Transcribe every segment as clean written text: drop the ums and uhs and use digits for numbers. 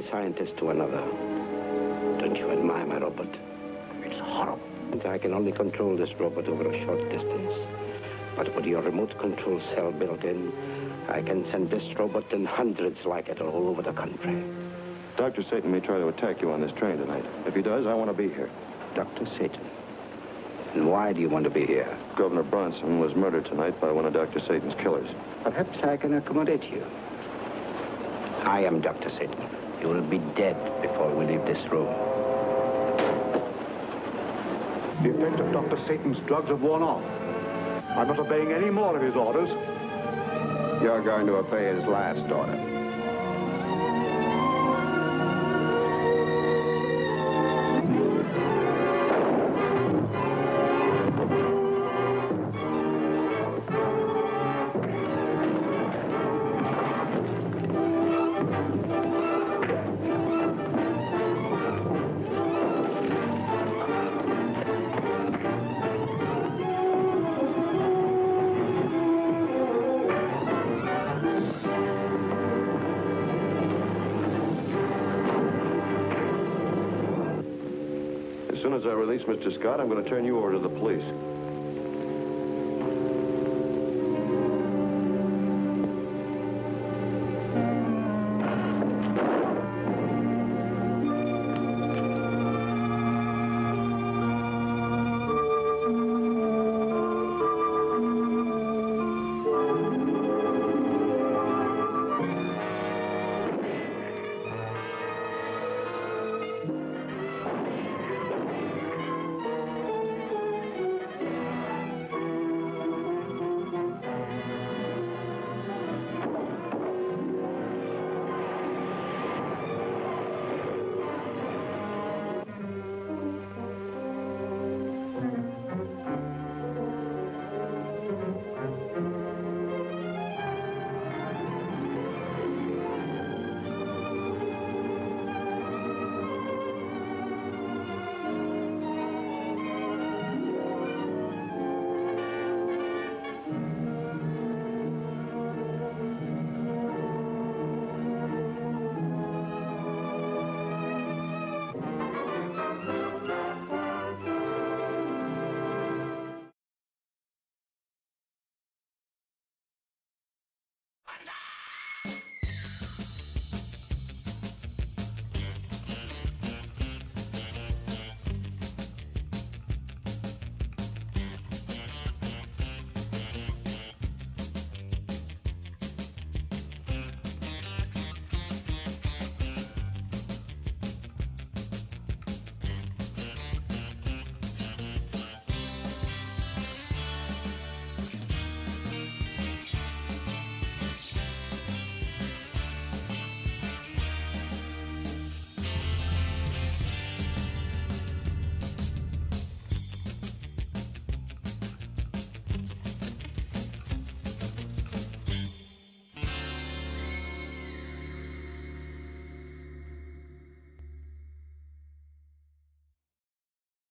one scientist to another. Don't you admire my robot? It's horrible. I can only control this robot over a short distance. But with your remote control cell built in, I can send this robot and hundreds like it all over the country. Dr. Satan may try to attack you on this train tonight. If he does, I want to be here. Dr. Satan? And why do you want to be here? Governor Bronson was murdered tonight by one of Dr. Satan's killers. Perhaps I can accommodate you. I am Dr. Satan. You will be dead before we leave this room. The effect of Dr. Satan's drugs have worn off. I'm not obeying any more of his orders. You're going to obey his last order. As soon as I release Mr. Scott, I'm going to turn you over to the police.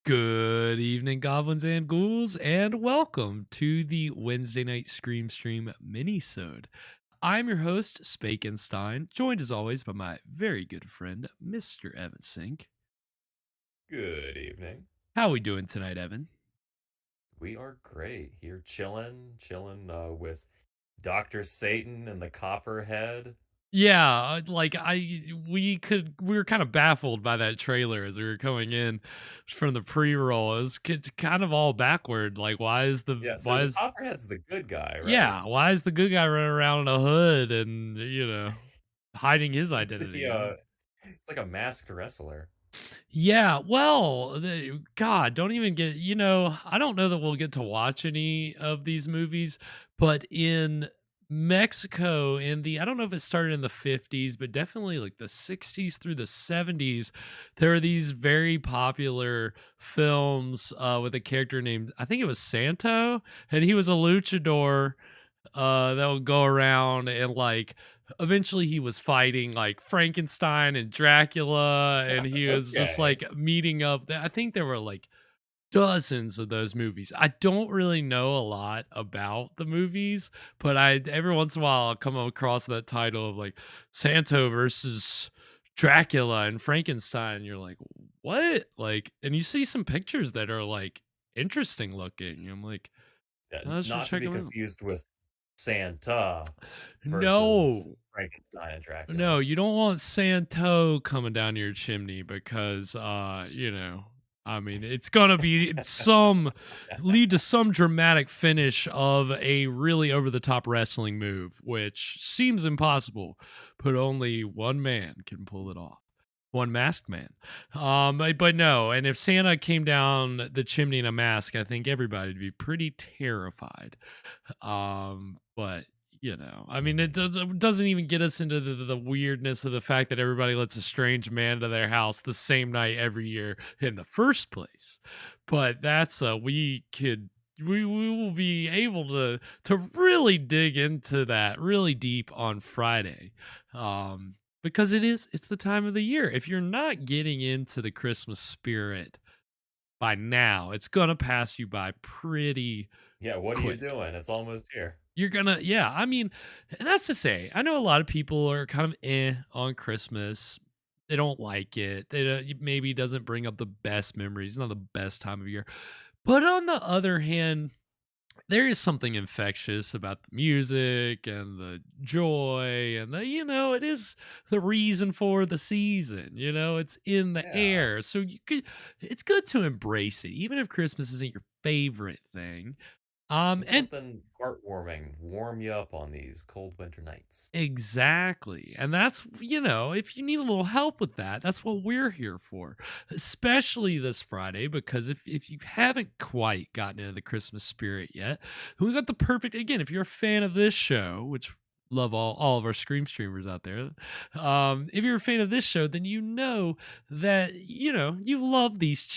Good evening, goblins and ghouls, and welcome to the Wednesday Night Scream Stream minisode. I'm your host, Spakenstein, joined as always by my very good friend, Mr. Evan Sink. Good evening. How are we doing tonight, Evan? We are great here, chilling with Dr. Satan and the Copperhead. Yeah, like we were kind of baffled by that trailer as we were coming in from the pre-roll. It's kind of all backward. Like, the Copperhead's the good guy, right? Yeah, why is the good guy running around in a hood and hiding his identity? It's like a masked wrestler. Yeah, well, God, don't even get, I don't know that we'll get to watch any of these movies, but in Mexico I don't know if it started in the 50s, but definitely like the 60s through the 70s, there are these very popular films with a character named, I think it was Santo, and he was a luchador that would go around and like eventually he was fighting like Frankenstein and Dracula, and he was just like meeting up. I think there were like dozens of those movies. I don't really know a lot about the movies, but every once in a while I'll come across that title of like Santo versus Dracula and Frankenstein. You're like, what? Like, and you see some pictures that are like interesting looking. I'm like, Yeah, let's just not to check be them out. confused with Santa versus No, Frankenstein and Dracula. no, you don't want Santo coming down your chimney because, I mean, it's gonna be some lead to some dramatic finish of a really over the top wrestling move, which seems impossible, but only one man can pull it off. One masked man. But no, and if Santa came down the chimney in a mask, I think everybody'd be pretty terrified. But I mean, it doesn't even get us into the weirdness of the fact that everybody lets a strange man to their house the same night every year in the first place. But that's we will be able to really dig into that really deep on Friday. Because it's the time of the year. If you're not getting into the Christmas spirit by now, it's gonna pass you by pretty Yeah, what are you quick. doing? It's almost here. You're gonna, yeah. I mean, and that's to say, I know a lot of people are kind of on Christmas. They don't like it. They don't, maybe doesn't bring up the best memories. Not the best time of year. But on the other hand, there is something infectious about the music and the joy and it is the reason for the season. It's in the Yeah. air. So it's good to embrace it, even if Christmas isn't your favorite thing. And something heartwarming, warm you up on these cold winter nights. exactly. And that's, if you need a little help with that, that's what we're here for, especially this Friday, because if you haven't quite gotten into the Christmas spirit yet, we got the perfect, again, if you're a fan of this show, which love all of our Scream streamers out there. If you're a fan of this show, then you know that, you love these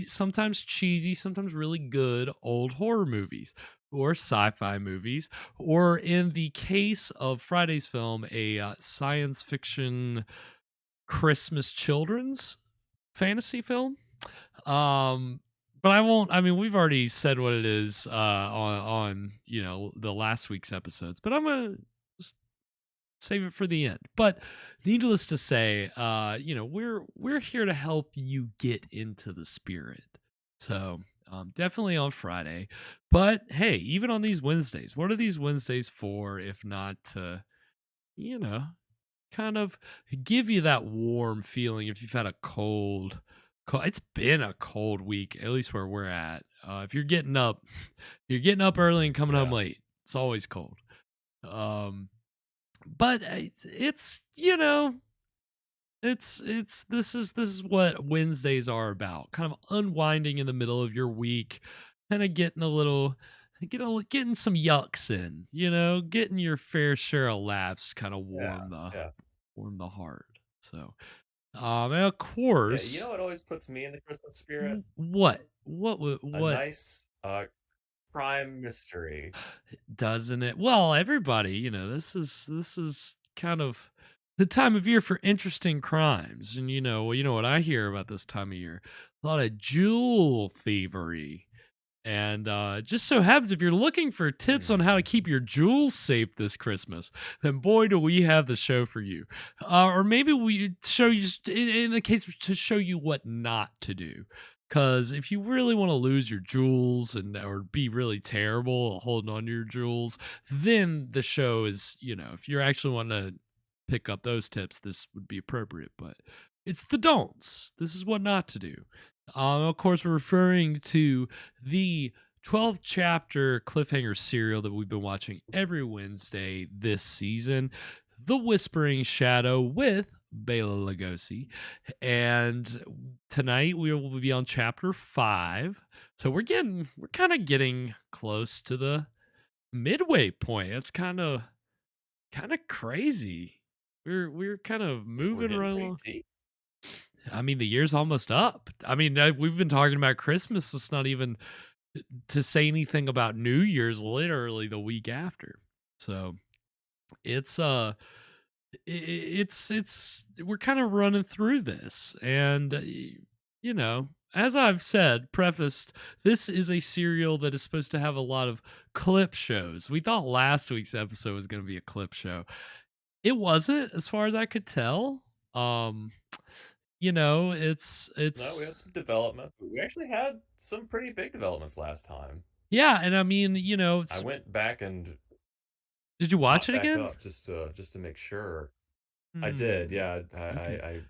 sometimes cheesy, sometimes really good old horror movies or sci-fi movies, or in the case of Friday's film, a science fiction Christmas children's fantasy film. But I won't. I mean, we've already said what it is on the last week's episodes, but I'm gonna just save it for the end. But needless to say, we're here to help you get into the spirit. So definitely on Friday. But hey, even on these Wednesdays, what are these Wednesdays for if not to, kind of give you that warm feeling if you've had a cold. It's been a cold week, at least where we're at. If you're getting up early and coming home late, it's always cold. But it's this is what Wednesdays are about. Kind of unwinding in the middle of your week, kind of getting getting some yucks in, getting your fair share of laughs, kind of warm the heart. So, and of course, you know what always puts me in the Christmas spirit? What? A nice crime mystery, doesn't it? Well, everybody, this is kind of the time of year for interesting crimes, and you know what I hear about this time of year: a lot of jewel thievery. And just so happens, if you're looking for tips on how to keep your jewels safe this Christmas, then boy, do we have the show for you. Or maybe we show you, in the case, to show you what not to do. Because if you really want to lose your jewels or be really terrible at holding on to your jewels, then the show is, if you actually want to pick up those tips, this would be appropriate. But it's the don'ts. This is what not to do. Of course, we're referring to the 12-chapter cliffhanger serial that we've been watching every Wednesday this season, The Whispering Shadow with Bela Lugosi. And tonight we will be on chapter 5. So we're kind of getting close to the midway point. It's kind of crazy. We're kind of moving around. I mean, the year's almost up. I mean, we've been talking about Christmas. It's not even to say anything about New Year's, literally the week after. So it's we're kind of running through this. And, as I've said, prefaced, this is a serial that is supposed to have a lot of clip shows. We thought last week's episode was going to be a clip show. It wasn't, as far as I could tell. it's No, we had some development. We actually had some pretty big developments last time. yeah, and I mean, I went back and did you watch caught it back again? up just to make sure. I did, Hmm. yeah. Okay. I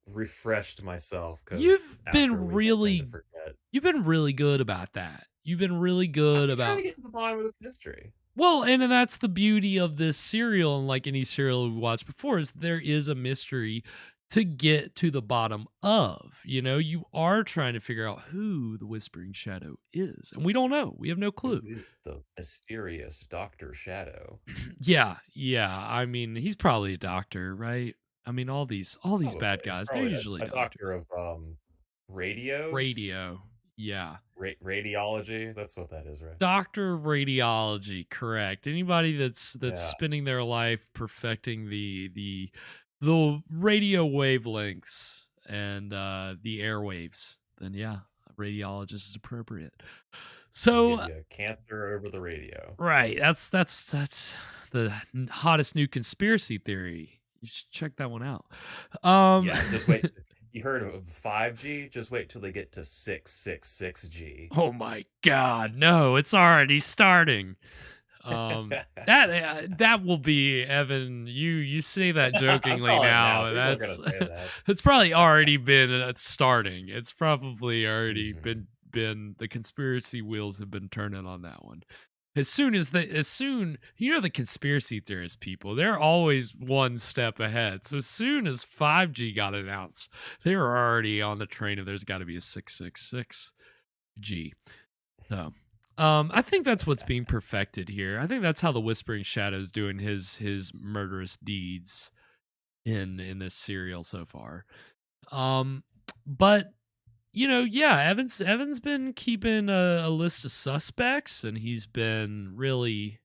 refreshed myself because You've after a been week I tend to really forget. you've been really good about that. You've been really I've good been trying to about get to the bottom of this mystery. well, and that's the beauty of this serial, and like any serial we watched before, is there is a mystery to get to the bottom of. You are trying to figure out who the Whispering Shadow is, and we don't know. We have no Who clue. is the mysterious Dr. Shadow? Yeah, yeah. I mean, he's probably a doctor, right? I mean, all these bad Probably. guys, they're Probably usually a doctor doctors. of radios? Radio, yeah. Radiology? That's what that is, right? Doctor of radiology, correct. Anybody that's Yeah. spending their life perfecting the radio wavelengths and the airwaves, then yeah, a radiologist is appropriate. Can give So you cancer over the radio. right, that's the hottest new conspiracy theory. You should check that one out. Yeah, just wait. You heard of 5G? Just wait till they get to 666G. Oh my God, no! It's already starting. That will be Evan. You say that I'm jokingly calling it now. now. People are gonna say that. It's probably already been starting. It's probably already Mhm. been the conspiracy wheels have been turning on that one. The conspiracy theorist people, they're always one step ahead. So as soon as 5G got announced, they were already on the train of there's got to be a 666G. So, I think that's what's being perfected here. I think that's how the Whispering Shadow's doing his murderous deeds in this serial so far. But yeah, Evan's been keeping a list of suspects, and he's been really,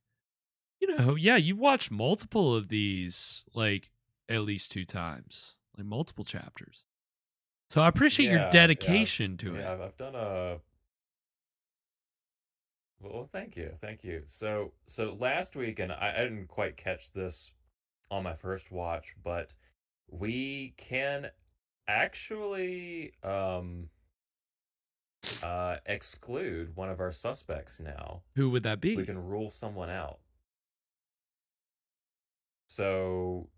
yeah, you've watched multiple of these, like at least 2 times, like multiple chapters. So I appreciate your Yeah, yeah, dedication to it. yeah. I've done a. Well, thank you. So last week, and I didn't quite catch this on my first watch, but we can actually exclude one of our suspects now. Who would that We be? can rule someone out. So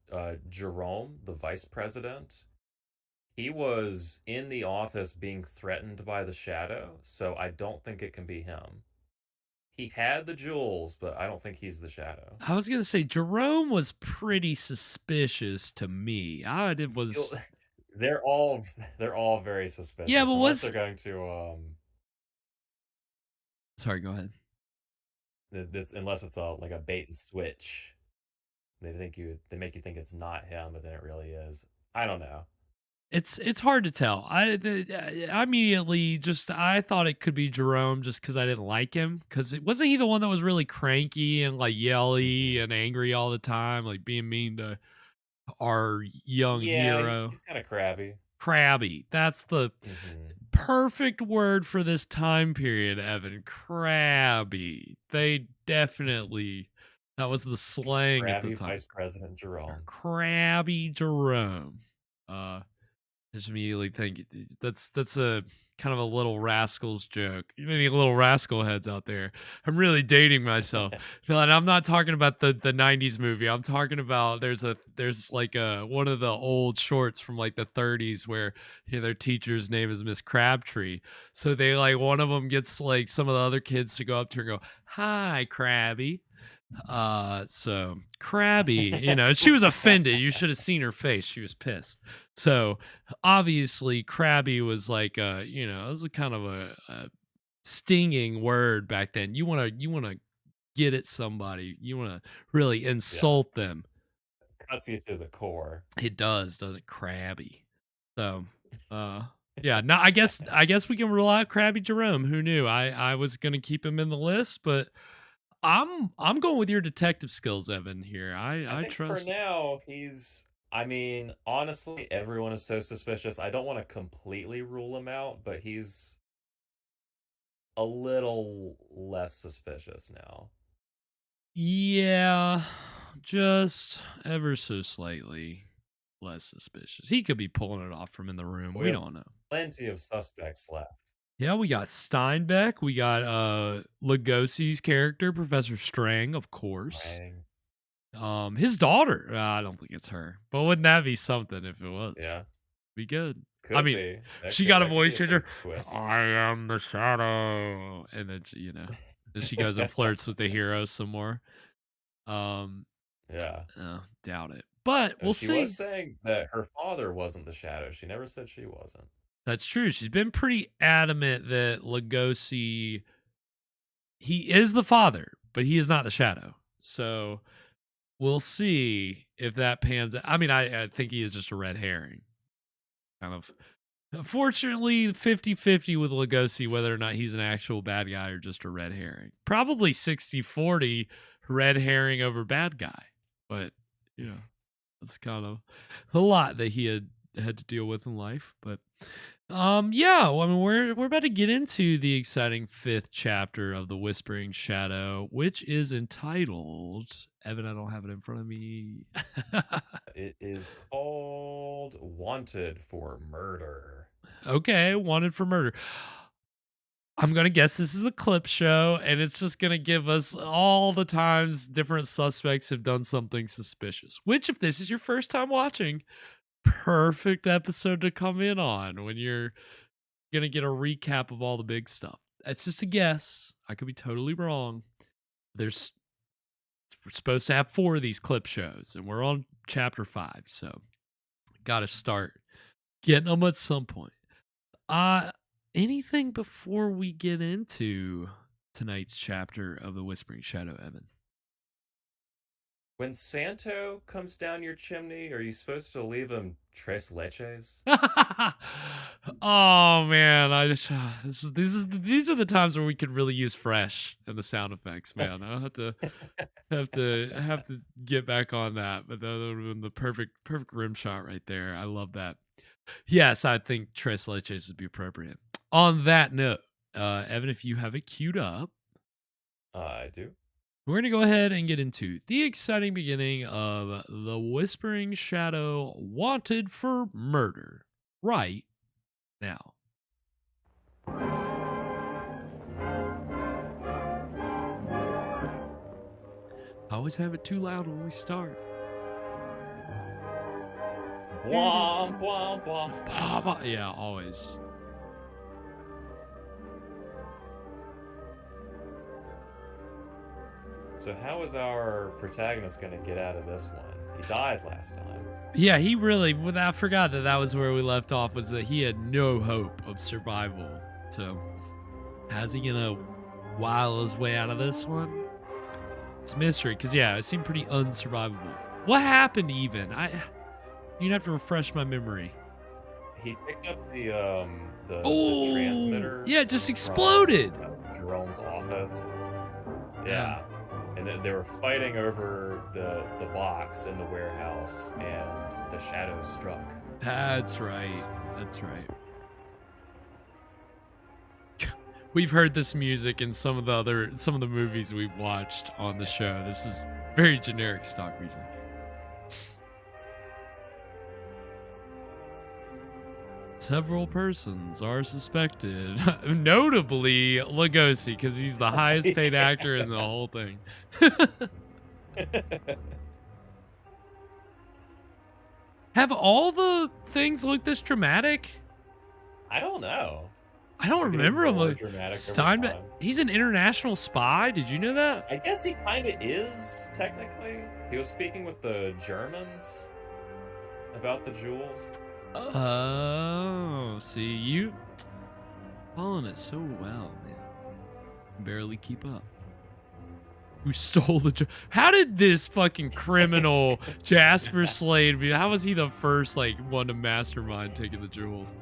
Jerome, the vice president, he was in the office being threatened by the shadow, so I don't think it can be him. He had the jewels, but I don't think he's the shadow. I was gonna say Jerome was pretty suspicious to me. It was They're all very yeah, suspicious but unless they're was going to sorry, go ahead. this unless it's like a bait and switch. They make you think it's not him, but then it really is. I don't know. It's hard to tell. I immediately I thought it could be Jerome just because I didn't like him. Because it wasn't he the one that was really cranky and like yelly and angry all the time, like being mean to our young Yeah, hero. he's kind of crabby. Crabby. That's the Hmm. perfect word for this time period, Evan. Crabby. They definitely that was the slang at the Crabby time. Vice President Jerome. Crabby Jerome. I just immediately think that's a kind of a Little Rascals joke. Any Little Rascal heads out there? I'm really dating myself. No, and I'm not talking about the '90s movie. I'm talking about there's like a one of the old shorts from like the '30s where their teacher's name is Miss Crabtree. So they like one of them gets like some of the other kids to go up to her and go, "Hi, Crabby." So Crabby, she was offended. You should have seen her face. She was pissed. So obviously Crabby was like it was a kind of a stinging word back then. You want to get at somebody. You want to really Yeah, insult them. cuts you to the core. It does, doesn't Crabby. So yeah, no, I guess we can rule out Crabby Jerome. Who knew? I was gonna keep him in the list, but I'm going with your detective skills, Evan. Here, I I think for trust. now he's. I mean, honestly, everyone is so suspicious. I don't want to completely rule him out, but he's a little less suspicious now. Yeah, just ever so slightly. less suspicious. He could be pulling it off from in the room. We don't know. Plenty of suspects left. Yeah, we got Steinbeck. We got Lugosi's character, Professor Strang, of course. Strang. His daughter. I don't think it's her, but wouldn't that be something if it was? Yeah, be good. could be. She got a voice could be changer. twist. I am the shadow, and then she, then she goes and flirts with the hero some more. Yeah. Doubt it, but we'll see. She was saying that her father wasn't the shadow. She never said she wasn't. That's true. She's been pretty adamant that Lugosi, he is the father, but he is not the shadow. So we'll see if that pans out. I mean, I think he is just a red herring. Kind of, unfortunately, 50-50 with Lugosi, whether or not he's an actual bad guy or just a red herring. Probably 60-40 red herring over bad guy. But, that's kind of a lot that he had to deal with in life. But yeah, well, I mean, we're about to get into the exciting 5th chapter of The Whispering Shadow, which is entitled, Evan, I don't have it in front of me. It is called Wanted for Murder. Okay, Wanted for Murder. I'm going to guess this is a clip show, and it's just going to give us all the times different suspects have done something suspicious, which, if this is your first time watching, perfect episode to come in on when you're going to get a recap of all the big stuff. That's just a guess. I could be totally wrong. We're supposed to have 4 of these clip shows, and we're on chapter 5, so got to start getting them at some point. Anything before we get into tonight's chapter of The Whispering Shadow, Evan? When Santo comes down your chimney, are you supposed to leave him tres leches? Oh man, these are the times where we could really use fresh in the sound effects, man. I'll have to get back on that, but that would have been the perfect rim shot right there. I love that. Yes, I think tres leches would be appropriate. On that note, Evan, if you have it queued up, I do. We're going to go ahead and get into the exciting beginning of The Whispering Shadow, Wanted for Murder, right now. I always have it too loud when we start. Womp, womp, womp. Yeah, always. So how is our protagonist going to get out of this one? He died last time. Yeah, he really, I forgot that was where we left off, was that he had no hope of survival. So, how's he going to wile his way out of this one? It's a mystery, because yeah, it seemed pretty unsurvivable. What happened even? You'd have to refresh my memory. He picked up the transmitter. Yeah, it just exploded. From, Jerome's office. Yeah. And they were fighting over the box in the warehouse, and the shadow struck. That's right. We've heard this music in some of the movies we've watched on the show. This is very generic stock music. Several persons are suspected, notably Lugosi, because he's the highest paid actor in the whole thing. Have all the things look this dramatic? I don't know. I don't remember him. Like Steinbeck. He's an international spy. Did you know that? I guess he kind of is, technically. He was speaking with the Germans about the jewels. Oh, see, you following it so well, man. Barely keep up. Who stole the How did this fucking criminal Jasper Slade how was he the first one to mastermind taking the jewels?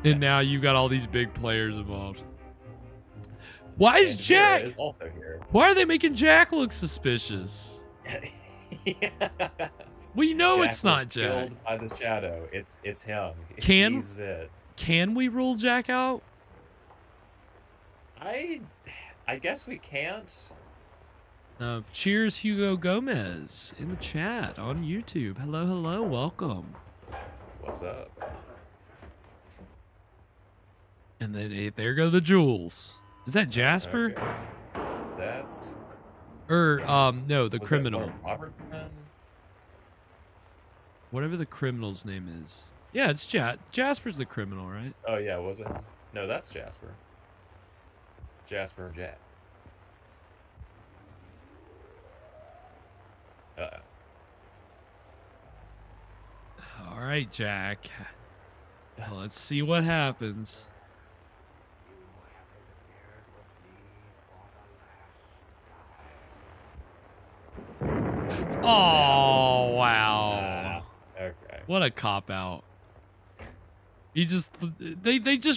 And now you got all these big players involved. Why is Jack is also here? Why are they making Jack look suspicious? Yeah. We know Jack it's not was Jack. Killed by the shadow. It's him. He's it. Can we rule Jack out? I guess we can't. Cheers, Hugo Gomez in the chat on YouTube. Hello, hello, welcome. What's up? And then there go the jewels. Is that Jasper? Okay. That's... Or no, the Was criminal. that one of Robert's men? Whatever the criminal's name is. Yeah, it's Jasper's the criminal, right? Oh yeah, was it him? No, that's Jasper. Jasper and Jack. All right, Jack. Let's see what happens. Oh, wow. Okay. What a cop-out. They just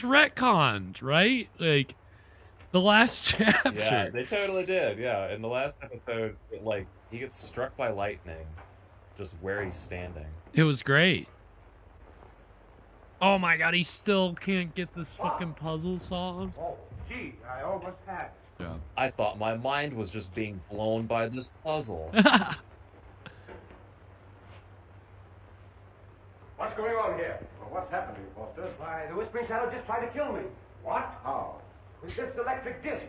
retconned, right? Like, the last chapter. Yeah, they totally did. Yeah, in the last episode, he gets struck by lightning just where he's standing. It was great. Oh my god, he still can't get this fucking puzzle solved. Oh, gee, I almost had it. Yeah. I thought my mind was just being blown by this puzzle. What's going on here? Well, what's happened to you, Foster? Why, the Whispering Shadow just tried to kill me. What? How? With this electric disc.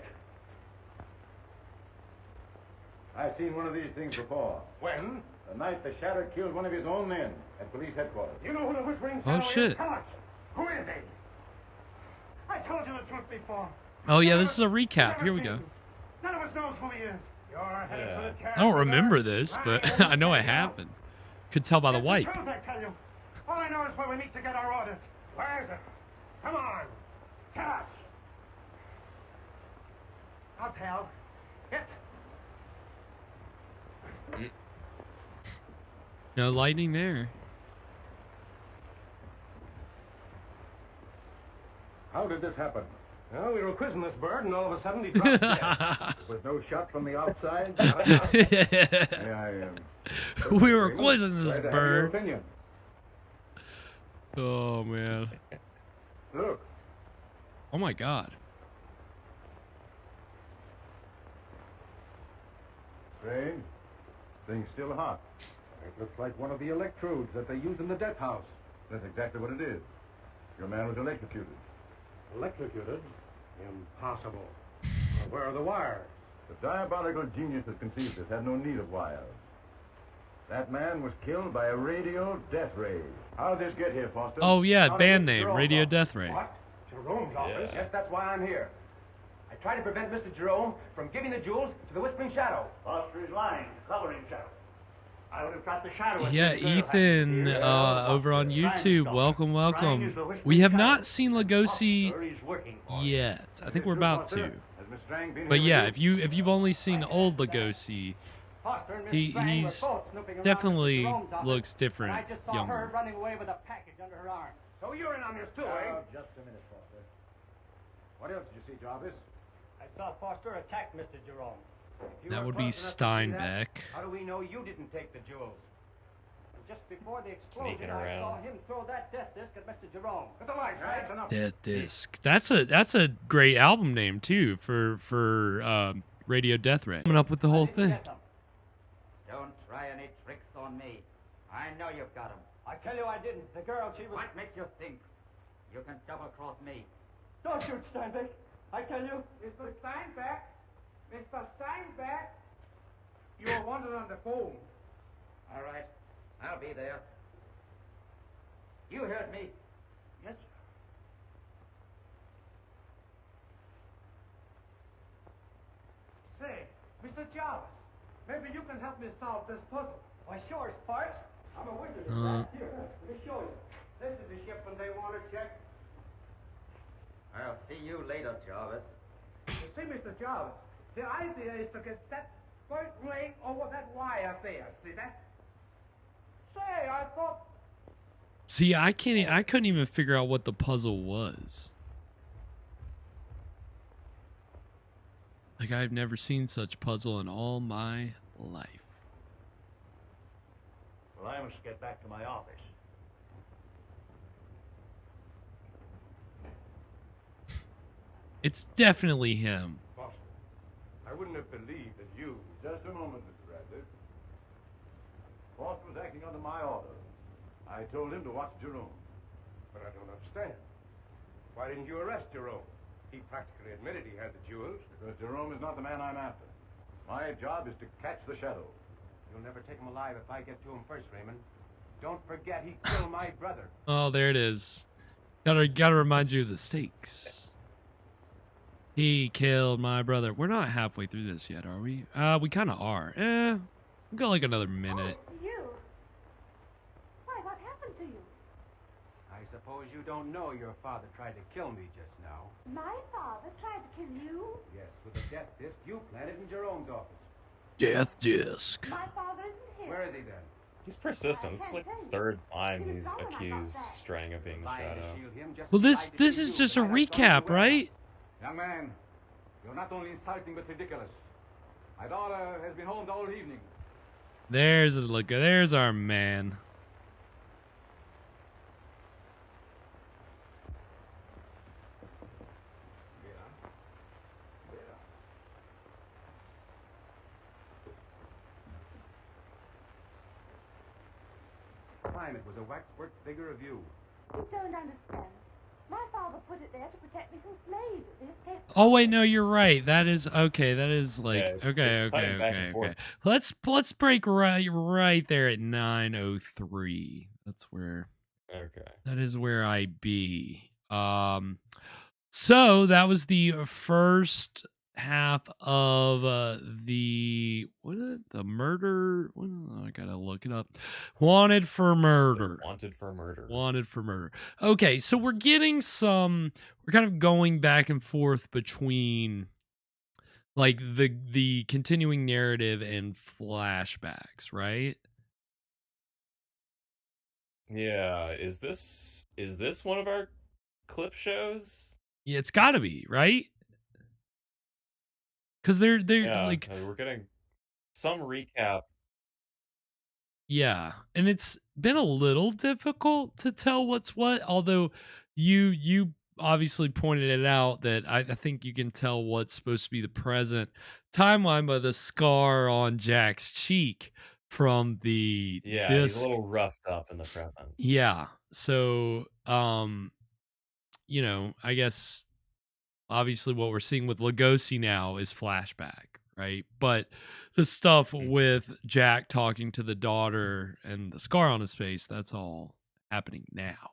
I've seen one of these things before. When? The night the Shadow killed one of his own men at police headquarters. You know who the Whispering Oh, Shadow shit. is? Tell us. Who is he? I told you the truth before. Oh yeah, this is a recap. Here we go. None of us knows who he is. You're headed for the I don't remember this, but I know it happened. Could tell by the wipe. Truth, I tell you. All I know is where we need to get our orders. Where is it? Come on. Tell us. I'll tell. It. No lightning there. How did this happen? Well, we were quizzing this bird, and all of a sudden he dropped dead. Was no shot from the outside? We were quizzing this Glad to have your bird. opinion. Oh man. Look, Oh my god. strange. Thing's still hot. It looks like one of the electrodes that they use in the death house. That's exactly what it is. Your man was electrocuted. Electrocuted? Impossible. Well, where are the wires? The diabolical genius that conceived this had no need of wires. That man was killed by a radio death ray. How did this get here, Foster? Oh yeah, How band did name, Jerome Radio know? Death Ray. What? Jerome's office? Yeah. Yes, that's why I'm here. I tried to prevent Mr. Jerome from giving the jewels to the Whispering Shadow. Foster is lying. Covering Shadow. I would have got the Shadow. Yeah, Ethan, over on YouTube. Welcome. We have not seen Lugosi yet. I think we're about to. Has Miss Strang been But here yeah, with you? if you've only seen old Lugosi, he's definitely looks different I just saw her younger. running away with a package under her arm. So you're in on this too, eh? Oh, just a minute, Foster. What else did you see, Jarvis? I saw Foster attack Mr. Jerome. If you That were would be close enough to see that, Steinbeck. How do we know you didn't take the jewels? Just before the explosion, Sneaking I saw around. him throw that death disc at Mr. Jerome. Get the lights, right? Enough. Death Disc. That's a great album name too for Radio Death Ray. Coming up with the whole thing. Don't try any tricks on me. I know you've got him. I tell you I didn't. The girl, she was... What makes you think you can double-cross me? Don't shoot, Steinbeck. I tell you... Mr. Steinbeck? Mr. Steinbeck? You were wanted on the phone. All right. I'll be there. You heard me. Yes, sir. Say, Mr. Jarvis, maybe you can help me solve this puzzle. Why, sure, Sparks. I'm a wizard. Here, let me show you. This is the shipment they want to check. I'll see you later, Jarvis. You see, Mr. Jarvis, the idea is to get that first ring over that wire there. See that? Say, I thought... See, I couldn't even figure out what the puzzle was. Like I've never seen such puzzle in all my life. Well, I must get back to my office. It's definitely him. Boss, I wouldn't have believed that you... Just a moment, Mr. Radcliffe. Boss was acting under my orders. I told him to watch Jerome. But I don't understand. Why didn't you arrest Jerome? He practically admitted he had the jewels. Because Jerome is not the man I'm after. My job is to catch the shadow. You'll never take him alive if I get to him first, Raymond. Don't forget he killed my brother. Oh, there it is. Gotta remind you of the stakes. He killed my brother. We're not halfway through this yet, are we? We kind of are. We got like another minute. Oh, you. Why, what happened to you? I suppose you don't know your father tried to kill me just now. My father tried to kill you? Yes, with a death disc you planted in Jerome's office. Death disc. My father isn't here. Where is he then? He's persistent. This is like the third time he's accused Strang of being the Shadow. Well, this is just a recap, right? Young man, you're not only insulting but ridiculous. My daughter has been home the whole evening. There's a look. There's our man. Fine, it was a waxwork figure of you. You don't understand. My father put it there to protect me from slaves. The escape. Oh wait, no, you're right. That is okay. That is like Yeah, it's okay. cutting back and forth. Let's break right there at 9:03. That's where. Okay. That is where I be. So that was the first half of the murder. I gotta look it up. Wanted for murder. Wanted for murder. Wanted for murder. Okay, so we're getting some. We're kind of going back and forth between like the continuing narrative and flashbacks, right? Yeah. Is this one of our clip shows? Yeah, it's got to be, right? Because they're Yeah, like we're getting some recap. yeah, and it's been a little difficult to tell what's what. Although you obviously pointed it out that I think you can tell what's supposed to be the present timeline by the scar on Jack's cheek from the Yeah, disc. he's a little roughed up in the present. Yeah, so you know, I guess obviously what we're seeing with Lugosi now is flashback, right? But the stuff with Jack talking to the daughter and the scar on his face, that's all happening now.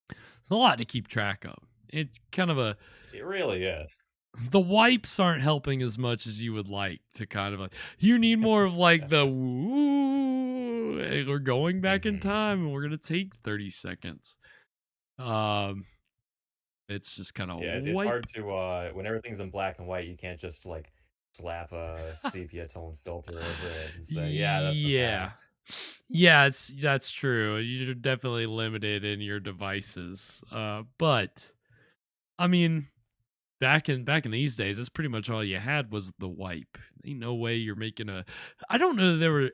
It's a lot to keep track of. It's kind of It really is. the wipes aren't helping as much as you would like to kind of like, you need more of like the woo, hey, we're going back in time and we're going to take 30 seconds. It's just kind of It's hard to when everything's in black and white, you can't just like slap a sepia tone filter over it and say, yeah, that's the past. Yeah, that's true. You're definitely limited in your devices. But I mean, back in these days, that's pretty much all you had was the wipe. Ain't no way you're making a. I don't know that there were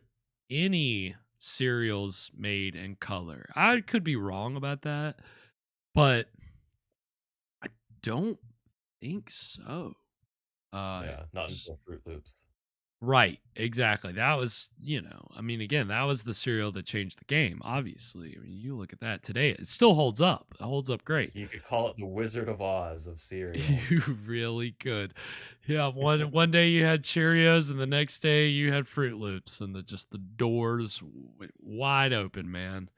any serials made in color. I could be wrong about that, but I don't think so. Yeah, not until Fruit Loops. Right, exactly. That was, you know, I mean, again, that was the serial that changed the game, obviously. I mean, you look at that today, it still holds up. It holds up great. You could call it the Wizard of Oz of cereals. You really could. Yeah, one day you had Cheerios and the next day you had Fruit Loops and the doors went wide open, man.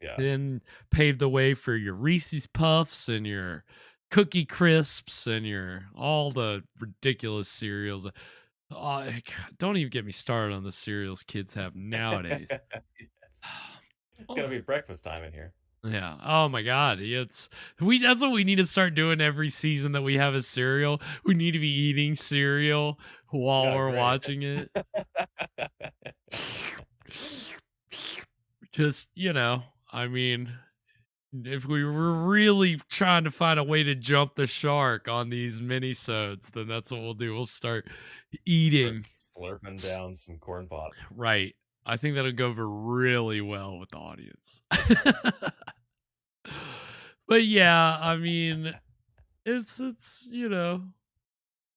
Yeah. Then paved the way for your Reese's Puffs and your Cookie Crisps and your all the ridiculous cereals. Oh, don't even get me started on the cereals kids have nowadays. It's gonna be breakfast time in here. Yeah. Oh my God. That's what we need to start doing every season that we have a cereal. We need to be eating cereal while we're watching it. Just, you know, I mean, if we were really trying to find a way to jump the shark on these mini-sodes, then that's what we'll do. We'll start eating. Start slurping down some corn pop. Right. I think that'll go over really well with the audience. But yeah, I mean, it's you know,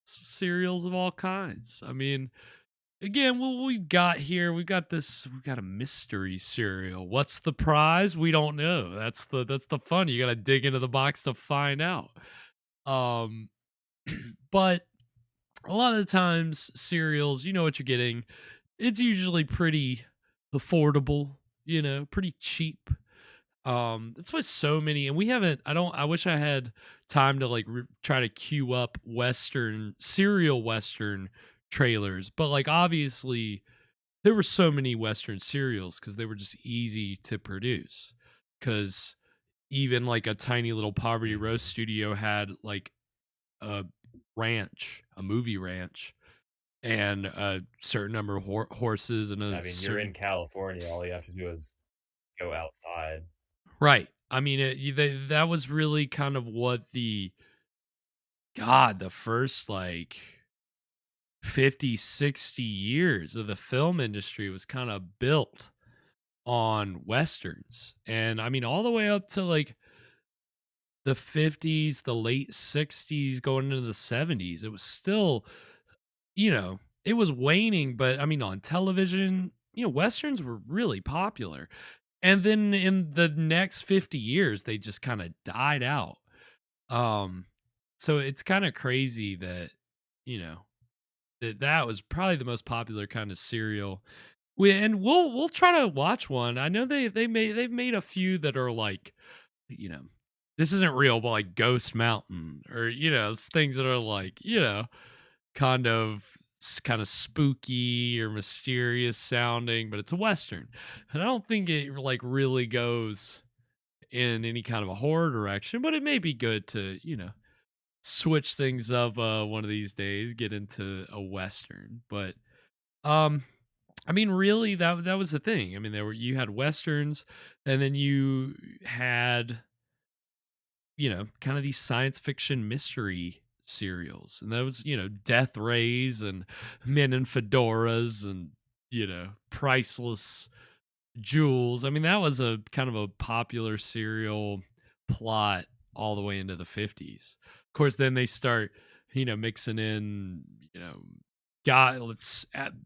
cereals of all kinds. I mean, again, what we've got here, we've got a mystery cereal. What's the prize? We don't know. That's the fun. You got to dig into the box to find out. Um, but a lot of the times, cereals, you know what you're getting. It's usually pretty affordable, pretty cheap. That's why so many, and we haven't. I wish I had time to like try to queue up cereal Western trailers, but like obviously there were so many Western cereals because they were just easy to produce. Because even like a tiny little poverty roast studio had like a movie ranch, and a certain number of horses and I mean, you're in California. All you have to do is go outside. right. I mean, that was really kind of what the first like 50, 60 years of the film industry was kind of built on Westerns. And I mean, all the way up to like the 50s, the late 60s, going into the 70s, it was still, it was waning, but I mean, on television, Westerns were really popular. And then in the next 50 years, they just kind of died out. So it's kind of crazy that, that was probably the most popular kind of cereal. We'll try to watch one. I know they've made a few that are like, this isn't real, but like Ghost Mountain, or it's things that are like, kind of spooky or mysterious sounding, but it's a Western. And I don't think it like really goes in any kind of a horror direction, but it may be good to, switch things up one of these days, get into a Western. But I mean, really, that was the thing. I mean, you had Westerns, and then you had, kind of these science fiction mystery serials, and those, Death Rays and Men in Fedoras and, Priceless Jewels. I mean, that was a kind of a popular serial plot all the way into the 50s. Of course, then they start, mixing in,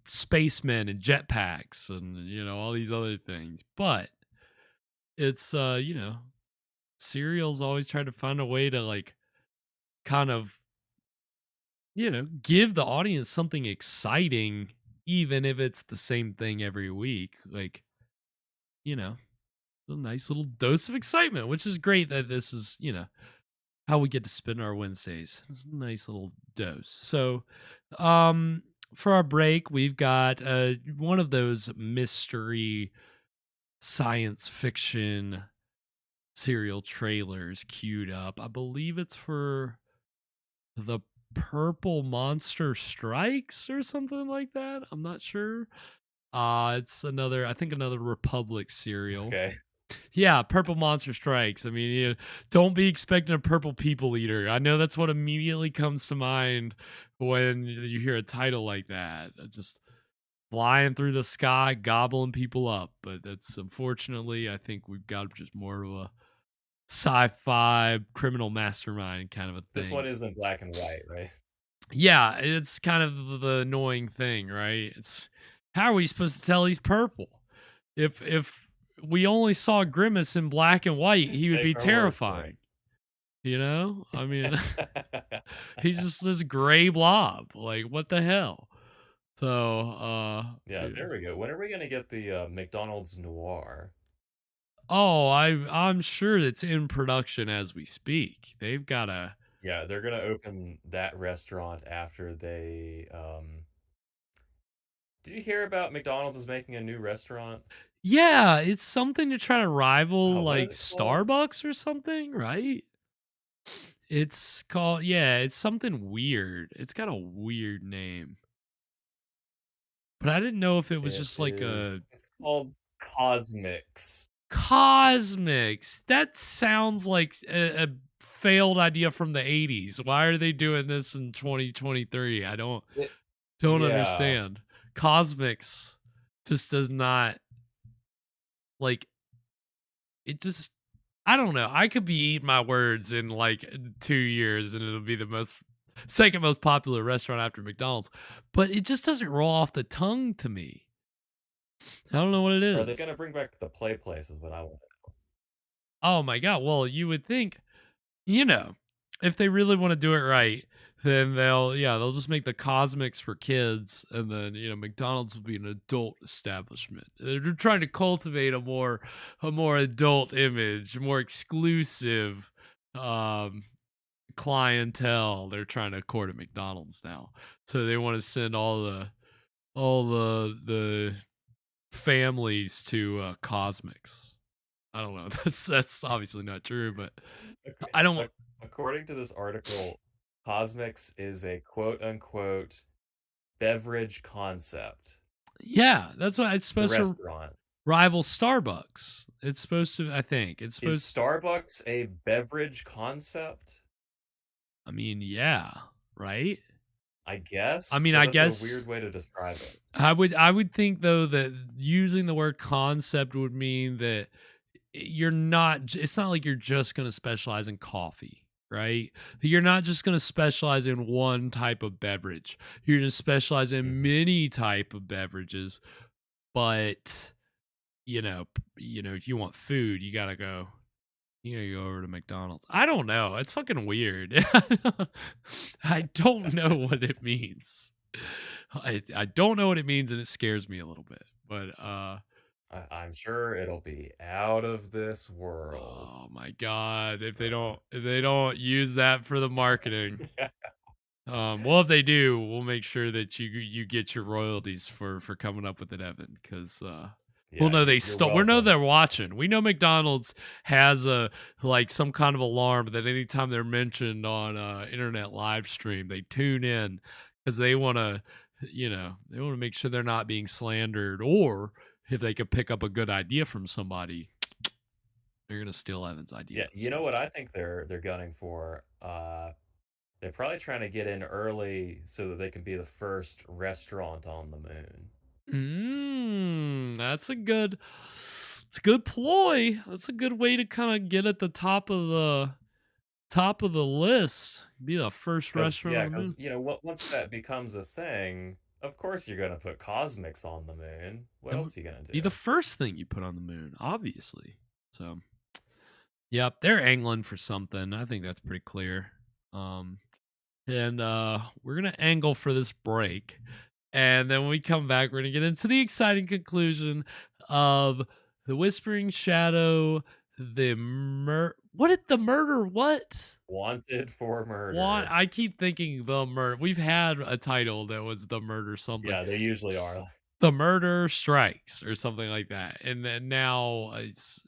spacemen and jetpacks and, all these other things. But it's, serials always try to find a way to like kind of, give the audience something exciting, even if it's the same thing every week. Like, a nice little dose of excitement, which is great that this is, how we get to spend our Wednesdays. It's a nice little dose. So, for our break, we've got one of those mystery science fiction serial trailers queued up. I believe it's for The Purple Monster Strikes or something like that. I'm not sure. It's another Republic serial. Okay. Yeah, Purple Monster Strikes. I mean, don't be expecting a purple people eater. I know that's what immediately comes to mind when you hear a title like that. Just flying through the sky, gobbling people up. But that's unfortunately, I think we've got just more of a sci-fi criminal mastermind kind of a thing. This one isn't black and white, right? Yeah, it's kind of the annoying thing, right? It's how are we supposed to tell he's purple? If we only saw Grimace in black and white, he would be terrifying. I mean, he's just this gray blob. Like, what the hell? So, yeah, there we go. When are we gonna get the McDonald's Noir? Oh, I'm sure it's in production as we speak. They've got a. Yeah, they're gonna open that restaurant after they. Did you hear about McDonald's is making a new restaurant? Yeah, it's something to try to rival like Starbucks or something, right? It's called it's something weird. It's got a weird name. But I didn't know if it was just like it's called Cosmics. Cosmics. That sounds like a failed idea from the 80s. Why are they doing this in 2023? I don't understand. Cosmics just does not like it just I don't know. I could be eating my words in like 2 years and it'll be the most second most popular restaurant after McDonald's. But it just doesn't roll off the tongue to me. I don't know what it is. Are they going to bring back the play place is what I want. Oh my God. Well, you would think, if they really want to do it right, then they'll just make the Cosmics for kids, and then McDonald's will be an adult establishment. They're trying to cultivate a more adult image, a more exclusive clientele. They're trying to court at McDonald's now, so they want to send all the families to Cosmics. I don't know. That's obviously not true, but I don't. According to this article, Cosmics is a quote-unquote beverage concept. Yeah, that's what it's supposed to rival Starbucks. It's supposed to, I think. Is Starbucks a beverage concept? I mean, yeah, right? I guess. I mean, I guess a weird way to describe it. I would think though that using the word concept would mean that it's not like you're just going to specialize in coffee, right? You're not just going to specialize in one type of beverage. You're going to specialize in many type of beverages, but if you want food, you got to go over to McDonald's. I don't know. It's fucking weird. I don't know what it means. I don't know what it means, and it scares me a little bit. But I'm sure it'll be out of this world. Oh my God! If they don't use that for the marketing, well, if they do, we'll make sure that you get your royalties for coming up with it, Evan, because we'll know they stole. We know they're watching. We know McDonald's has some kind of alarm that anytime they're mentioned on internet live stream, they tune in because they want to, they want to make sure they're not being slandered, or if they could pick up a good idea from somebody, they're gonna steal Evan's idea. Yeah, you know what I think they're gunning for? They're probably trying to get in early so that they can be the first restaurant on the moon. That's a good ploy. That's a good way to kind of get at the top of the list. Be the first restaurant. Yeah, because once that becomes a thing, of course you're gonna put Cosmics on the moon. What else are you gonna do? Be the first thing you put on the moon, obviously. So, yep, they're angling for something. I think that's pretty clear. And we're gonna angle for this break. And then when we come back, we're going to get into the exciting conclusion of The Whispering Shadow, the murder. What? Wanted for murder. I keep thinking The Murder. We've had a title that was The Murder something. Yeah, they usually are. The Murder Strikes or something like that. And then now it's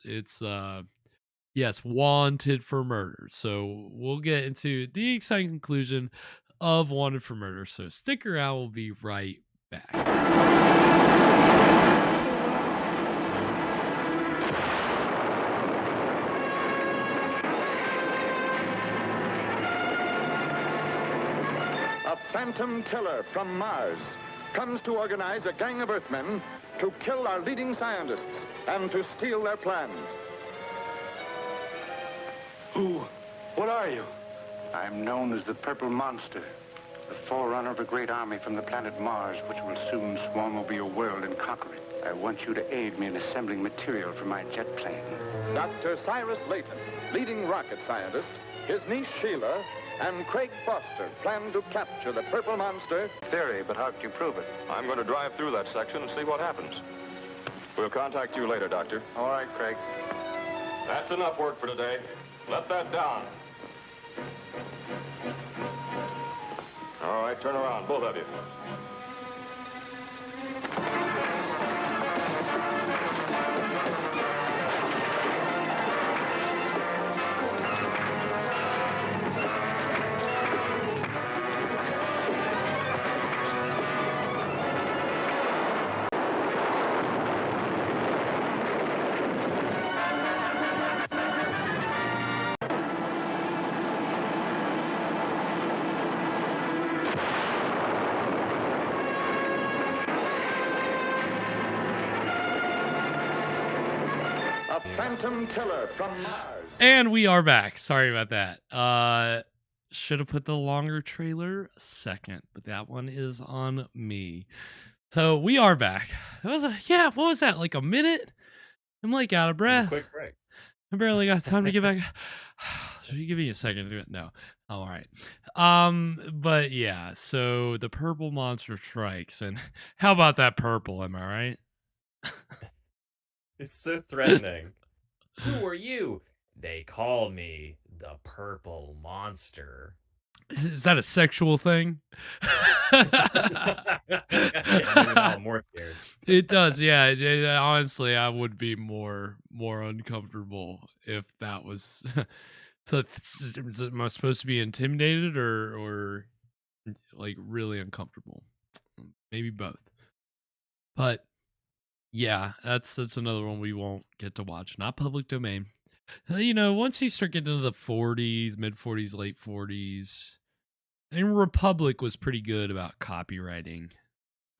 yes, Wanted for Murder. So we'll get into the exciting conclusion of Wanted for Murder. So stick around. We'll be right back. A phantom killer from Mars comes to organize a gang of Earthmen to kill our leading scientists and to steal their plans. Who? What are you? I'm known as the Purple Monster, the forerunner of a great army from the planet Mars, which will soon swarm over your world and conquer it. I want you to aid me in assembling material for my jet plane. Dr. Cyrus Layton, leading rocket scientist, his niece Sheila, and Craig Foster plan to capture the Purple Monster. Theory, but how can you prove it? I'm going to drive through that section and see what happens. We'll contact you later, Doctor. All right, Craig. That's enough work for today. Let that down. All right, turn around, both of you. Phantom killer from Mars. And we are back. Sorry about that. should have put the longer trailer second, but that one is on me. So we are back. That was what was that? Like a minute? I'm like out of breath. Quick break. I barely got time to get back. Should you give me a second to do it? No. All right. But yeah, so the purple monster strikes, and how about that purple? Am I right? It's so threatening. Who are you? They call me the purple monster. Is that a sexual thing? Yeah, maybe now I'm more scared. It does, yeah. Honestly, I would be more uncomfortable if that was. So, am I supposed to be intimidated or like really uncomfortable? Maybe both. But yeah, that's another one we won't get to watch. Not public domain. Once you start getting into the 40s, mid 40s, late 40s, and Republic was pretty good about copywriting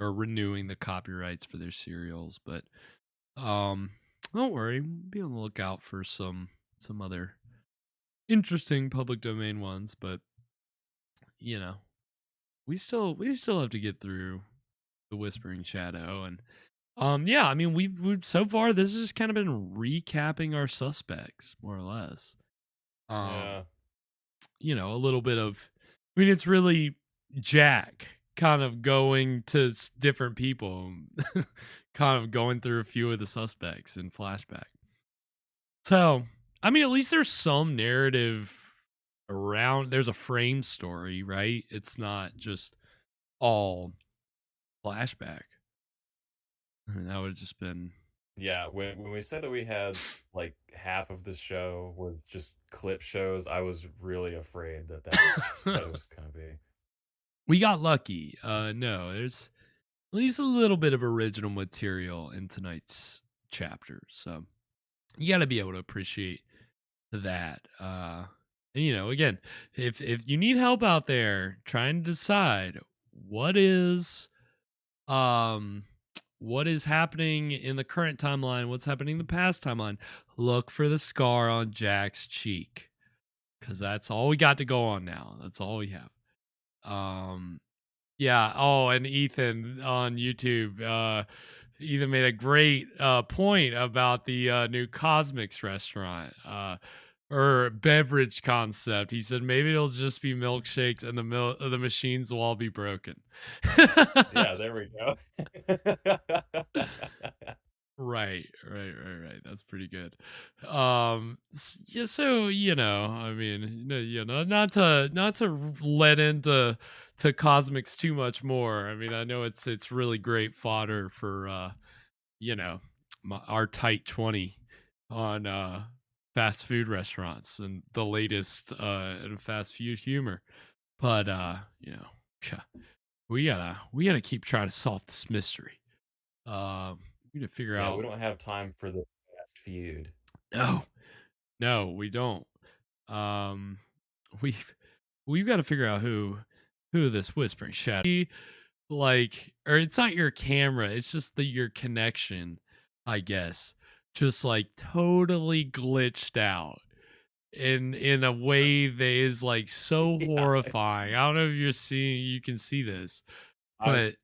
or renewing the copyrights for their serials, but don't worry, be on the lookout for some other interesting public domain ones, but we still have to get through the Whispering Shadow. And yeah, I mean we've so far this has just kind of been recapping our suspects more or less. Yeah. A little bit of, I mean, it's really Jack kind of going to different people, kind of going through a few of the suspects in flashback. So, I mean, at least there's some narrative around, there's a frame story, right? It's not just all flashback. I mean, that would have just been... Yeah, when we said that we had like half of the show was just clip shows, I was really afraid that was just what it was going to be. We got lucky. No, there's at least a little bit of original material in tonight's chapter. So you got to be able to appreciate that. And again, if you need help out there trying to decide what is happening in the current timeline, what's happening in the past timeline, look for the scar on Jack's cheek, because that's all we got to go on now. That's all we have. Yeah. Oh, and Ethan on YouTube, Ethan made a great point about the new Cosmics restaurant or beverage concept. He said maybe it'll just be milkshakes and the machines will all be broken. Yeah, there we go. Right. That's pretty good. Yeah, so I mean, not to let into Cosmics too much more. I mean, I know it's really great fodder for our tight 20 on fast food restaurants and the latest in fast food humor. But we gotta keep trying to solve this mystery. We need to figure out. We don't have time for the fast feud. No, we don't. We've got to figure out who this Whispering Shadow, like, or it's not your camera, it's just your connection, I guess, just like totally glitched out in a way that is like so horrifying. I don't know if you can see this, but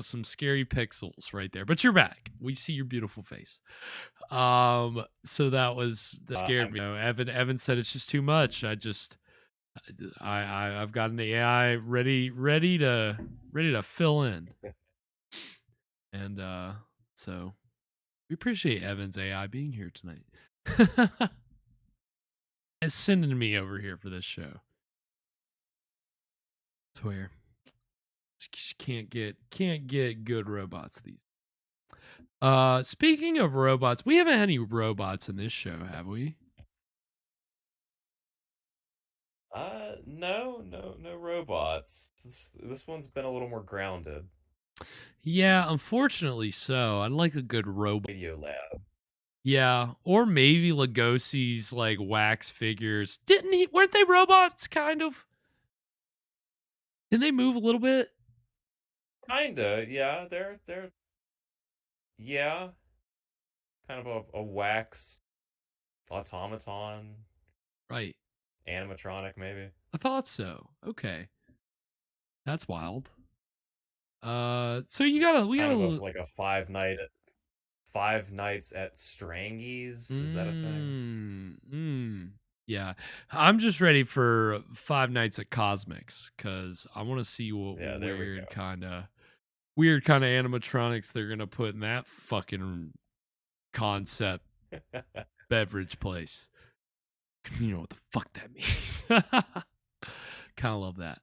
some scary pixels right there. But you're back. We see your beautiful face. So that scared me. Evan said it's just too much. I've got an AI ready to fill in. And so we appreciate Evan's AI being here tonight. It's sending me over here for this show. I swear. Just can't get good robots these. Speaking of robots, we haven't had any robots in this show, have we? No robots. This one's been a little more grounded. Yeah, unfortunately so. I'd like a good robot. Radio lab. Yeah, or maybe Lugosi's like wax figures. Weren't they robots kind of? Didn't they move a little bit? Kinda, yeah. They're yeah. Kind of a wax automaton. Right. Animatronic, maybe. I thought so. Okay. That's wild. So we Kind gotta of like a 5 nights at Strangie's. Is that a thing? Yeah. I'm just ready for 5 nights at Cosmics because I want to see what Yeah, there we go. weird kind of animatronics they're gonna put in that fucking concept beverage place. You know what the fuck that means. Kind of love that.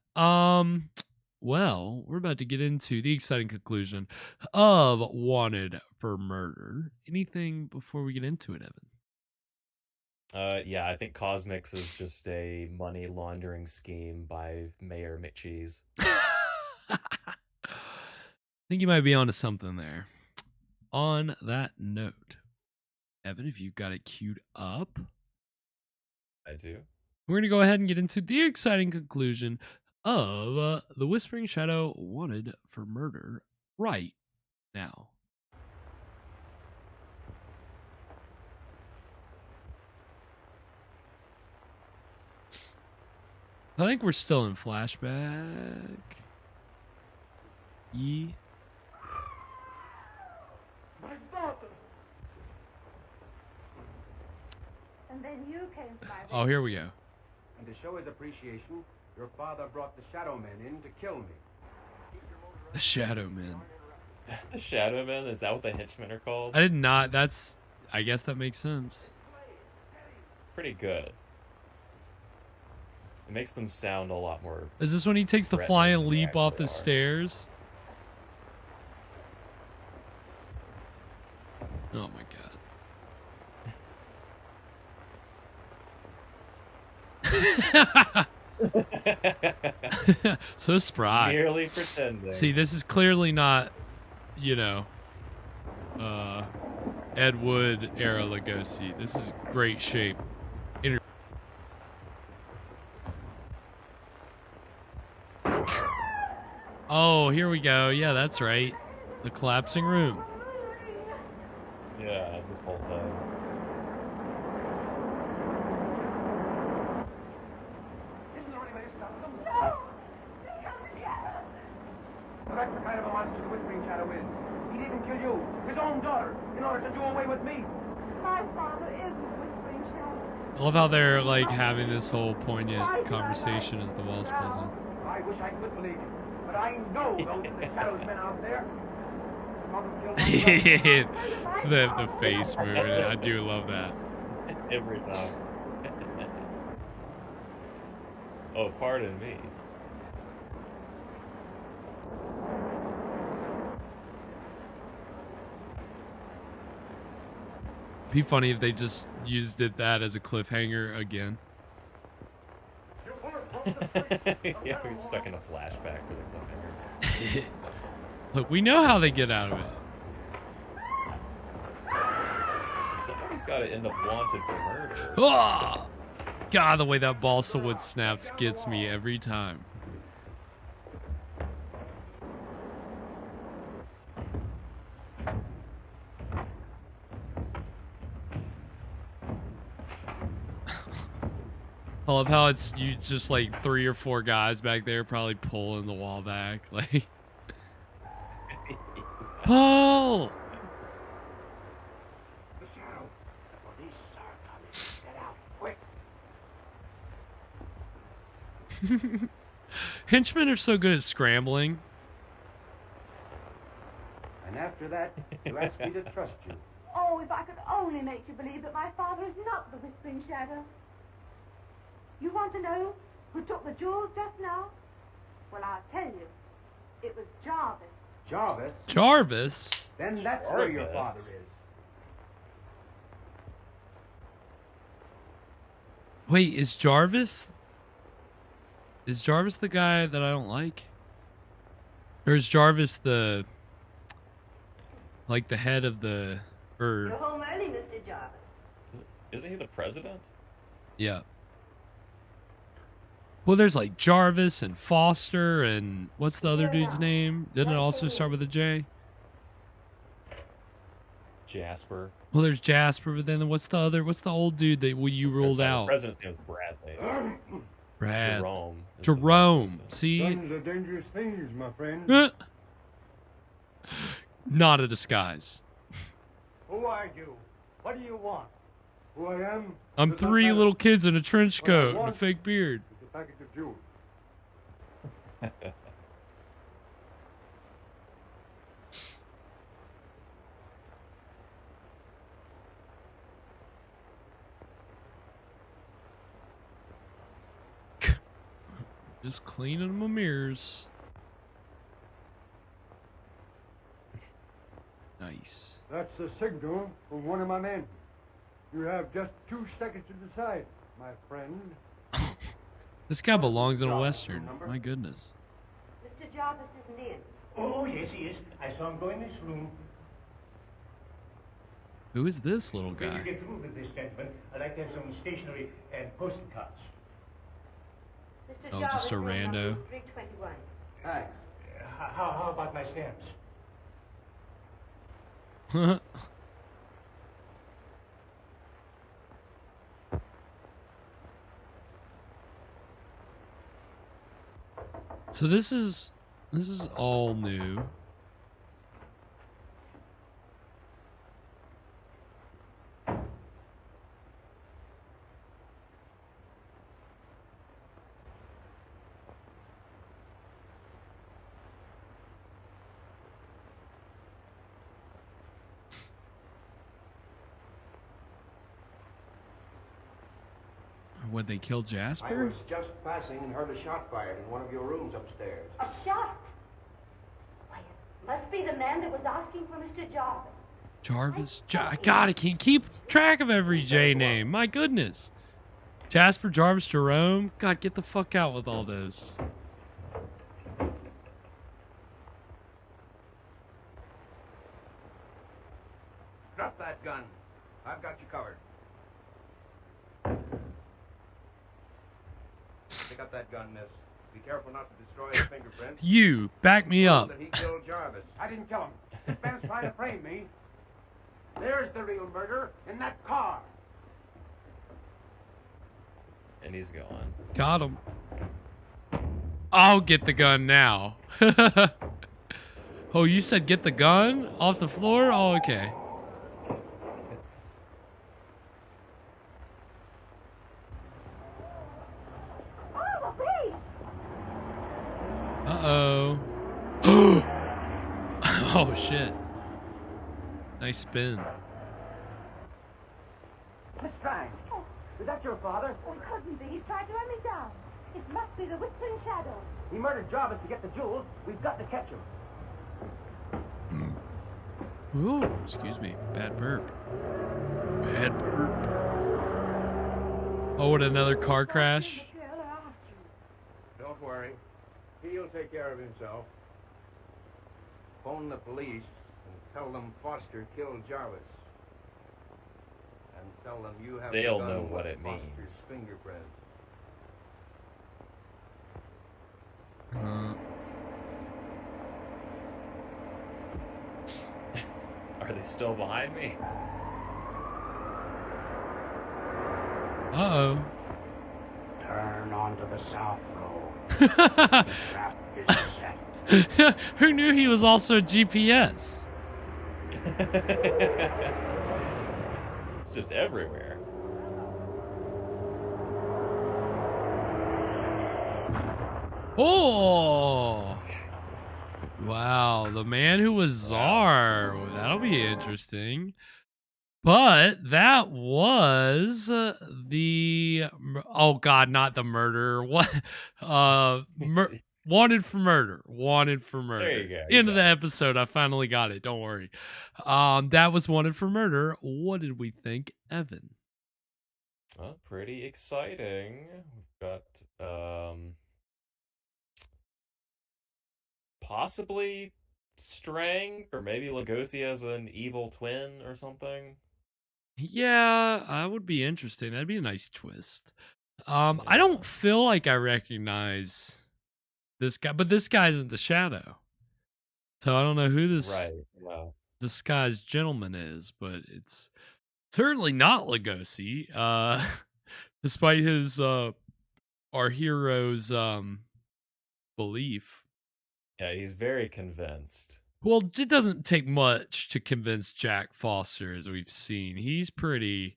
Well, we're about to get into the exciting conclusion of Wanted for Murder. Anything before we get into it, Evan? Yeah, I think Cosmics is just a money laundering scheme by Mayor McCheese. I think you might be onto something there. On that note, Evan, if you've got it queued up, I do. We're going to go ahead and get into the exciting conclusion of The Whispering Shadow Wanted for Murder right now. I think we're still in flashback. My daughter. And then you came to my Oh, here we go. And to show his appreciation, your father brought the Shadow Men in to kill me. The Shadow Men. The Shadow Men? Is that what the henchmen are called? I did not. I guess that makes sense. Pretty good. It makes them sound a lot more. Is this when he takes the flying leap off the stairs? Oh my god. So spry. Merely pretending. See, this is clearly not, Ed Wood era Lugosi. This is great shape. Oh, here we go. Yeah, that's right. The collapsing room. Yeah, this whole thing. That's the kind of a monster the Whispering Shadow is. He'd even kill you, his own daughter, in order to do away with me. My father is the Whispering Shadow. I love how they're like having this whole poignant conversation as the walls close in. I wish I could believe it, but I know those are the Shadow's men out there. the face movement. I do love that. Every time. Oh, pardon me. Be funny if they just used that as a cliffhanger again. Yeah, we get stuck in a flashback for the cliffhanger. Look, we know how they get out of it. Somebody's got to end up wanted for murder. Oh! God, the way that balsa wood snaps gets me every time. I love how it's you just like 3 or 4 guys back there probably pulling the wall back. Like, oh! The Shadow. Police are coming. Get out, quick. Henchmen are so good at scrambling. And after that, you ask me to trust you. Oh, if I could only make you believe that my father is not the Whispering Shadow. You want to know who took the jewels just now? Well, I'll tell you. It was Jarvis. Jarvis? Jarvis? Then that's where your father is. Wait, is Jarvis the guy that I don't like? Or is Jarvis the head of the You're home early, Mr. Jarvis. Isn't he the president? Yeah. Well, there's like Jarvis and Foster and what's the other dude's name? Didn't it also start with a J? Jasper. Well, there's Jasper, but then what's the old dude that you ruled out? The president's name is Bradley. Brad. Jerome. is the vice Jerome. president. See? Guns are dangerous things, my friend. Not a disguise. Who are you? What do you want? Who I am? I'm does not 3 matter. little kids in a trench What I coat and a want fake beard. is a package of jewels. Just cleaning my mirrors. Nice. That's the signal from one of my men. You have just 2 seconds to decide, my friend. This guy belongs in a Western. My goodness. Mr. Jarvis isn't in. Oh, yes, he is. I saw him go in this room. Who is this little When you guy? get through with this gentleman, I'd like to have some stationery and postal cards. Mr. Oh, Jarvis just a is on rando. 321. Thanks. How about my stamps? So this is all new. Would they kill I Jasper? was just passing and heard a shot fired in one of your rooms upstairs. A shot? Why, it must be the man that was asking for Mr. Jarvis. Jarvis? God, I can't keep track of every J name. My goodness. Jasper, Jarvis, Jerome. God, get the fuck out with all this. Drop that gun. I've got you covered. Pick up that gun, miss. Be careful not to destroy his fingerprints. You, back me up. That he killed Jarvis. I didn't kill him. This man's trying to frame me. There's the real murder in that car. And he's gone. Got him. I'll get the gun now. Oh, you said get the gun off the floor? Oh, okay. Oh, wait! Uh-oh. Oh, shit. Nice spin. Miss Strange, is that your father? Oh, it couldn't be. He's trying to run me down. It must be the Whispering Shadow. He murdered Jarvis to get the jewels. We've got to catch him. Ooh, excuse me. Bad burp. Bad burp. Oh, what, another car crash? Don't worry. He'll take care of himself. Phone the police and tell them Foster killed Jarvis. And tell them you have They'll the gun know what with it Foster's means. fingerprints. Are they still behind me? Uh-oh. Turn onto the south road. Trap is set. Who knew he was also GPS? It's just everywhere. Oh! Wow, the man who was czar. That'll be interesting. But that was oh god, not the murderer. What? Wanted for murder. Wanted for murder. There you go. End of the episode. I finally got it. Don't worry. That was Wanted for Murder. What did we think, Evan? Well, pretty exciting. We've got possibly Strang, or maybe Lugosi as an evil twin or something. Yeah, I would be interesting. That'd be a nice twist. I don't feel like I recognize this guy, but this guy's in the shadow. So I don't know who this disguised gentleman is, but it's certainly not Lugosi. Despite his our hero's belief. Yeah, he's very convinced. Well, it doesn't take much to convince Jack Foster, as we've seen. He's pretty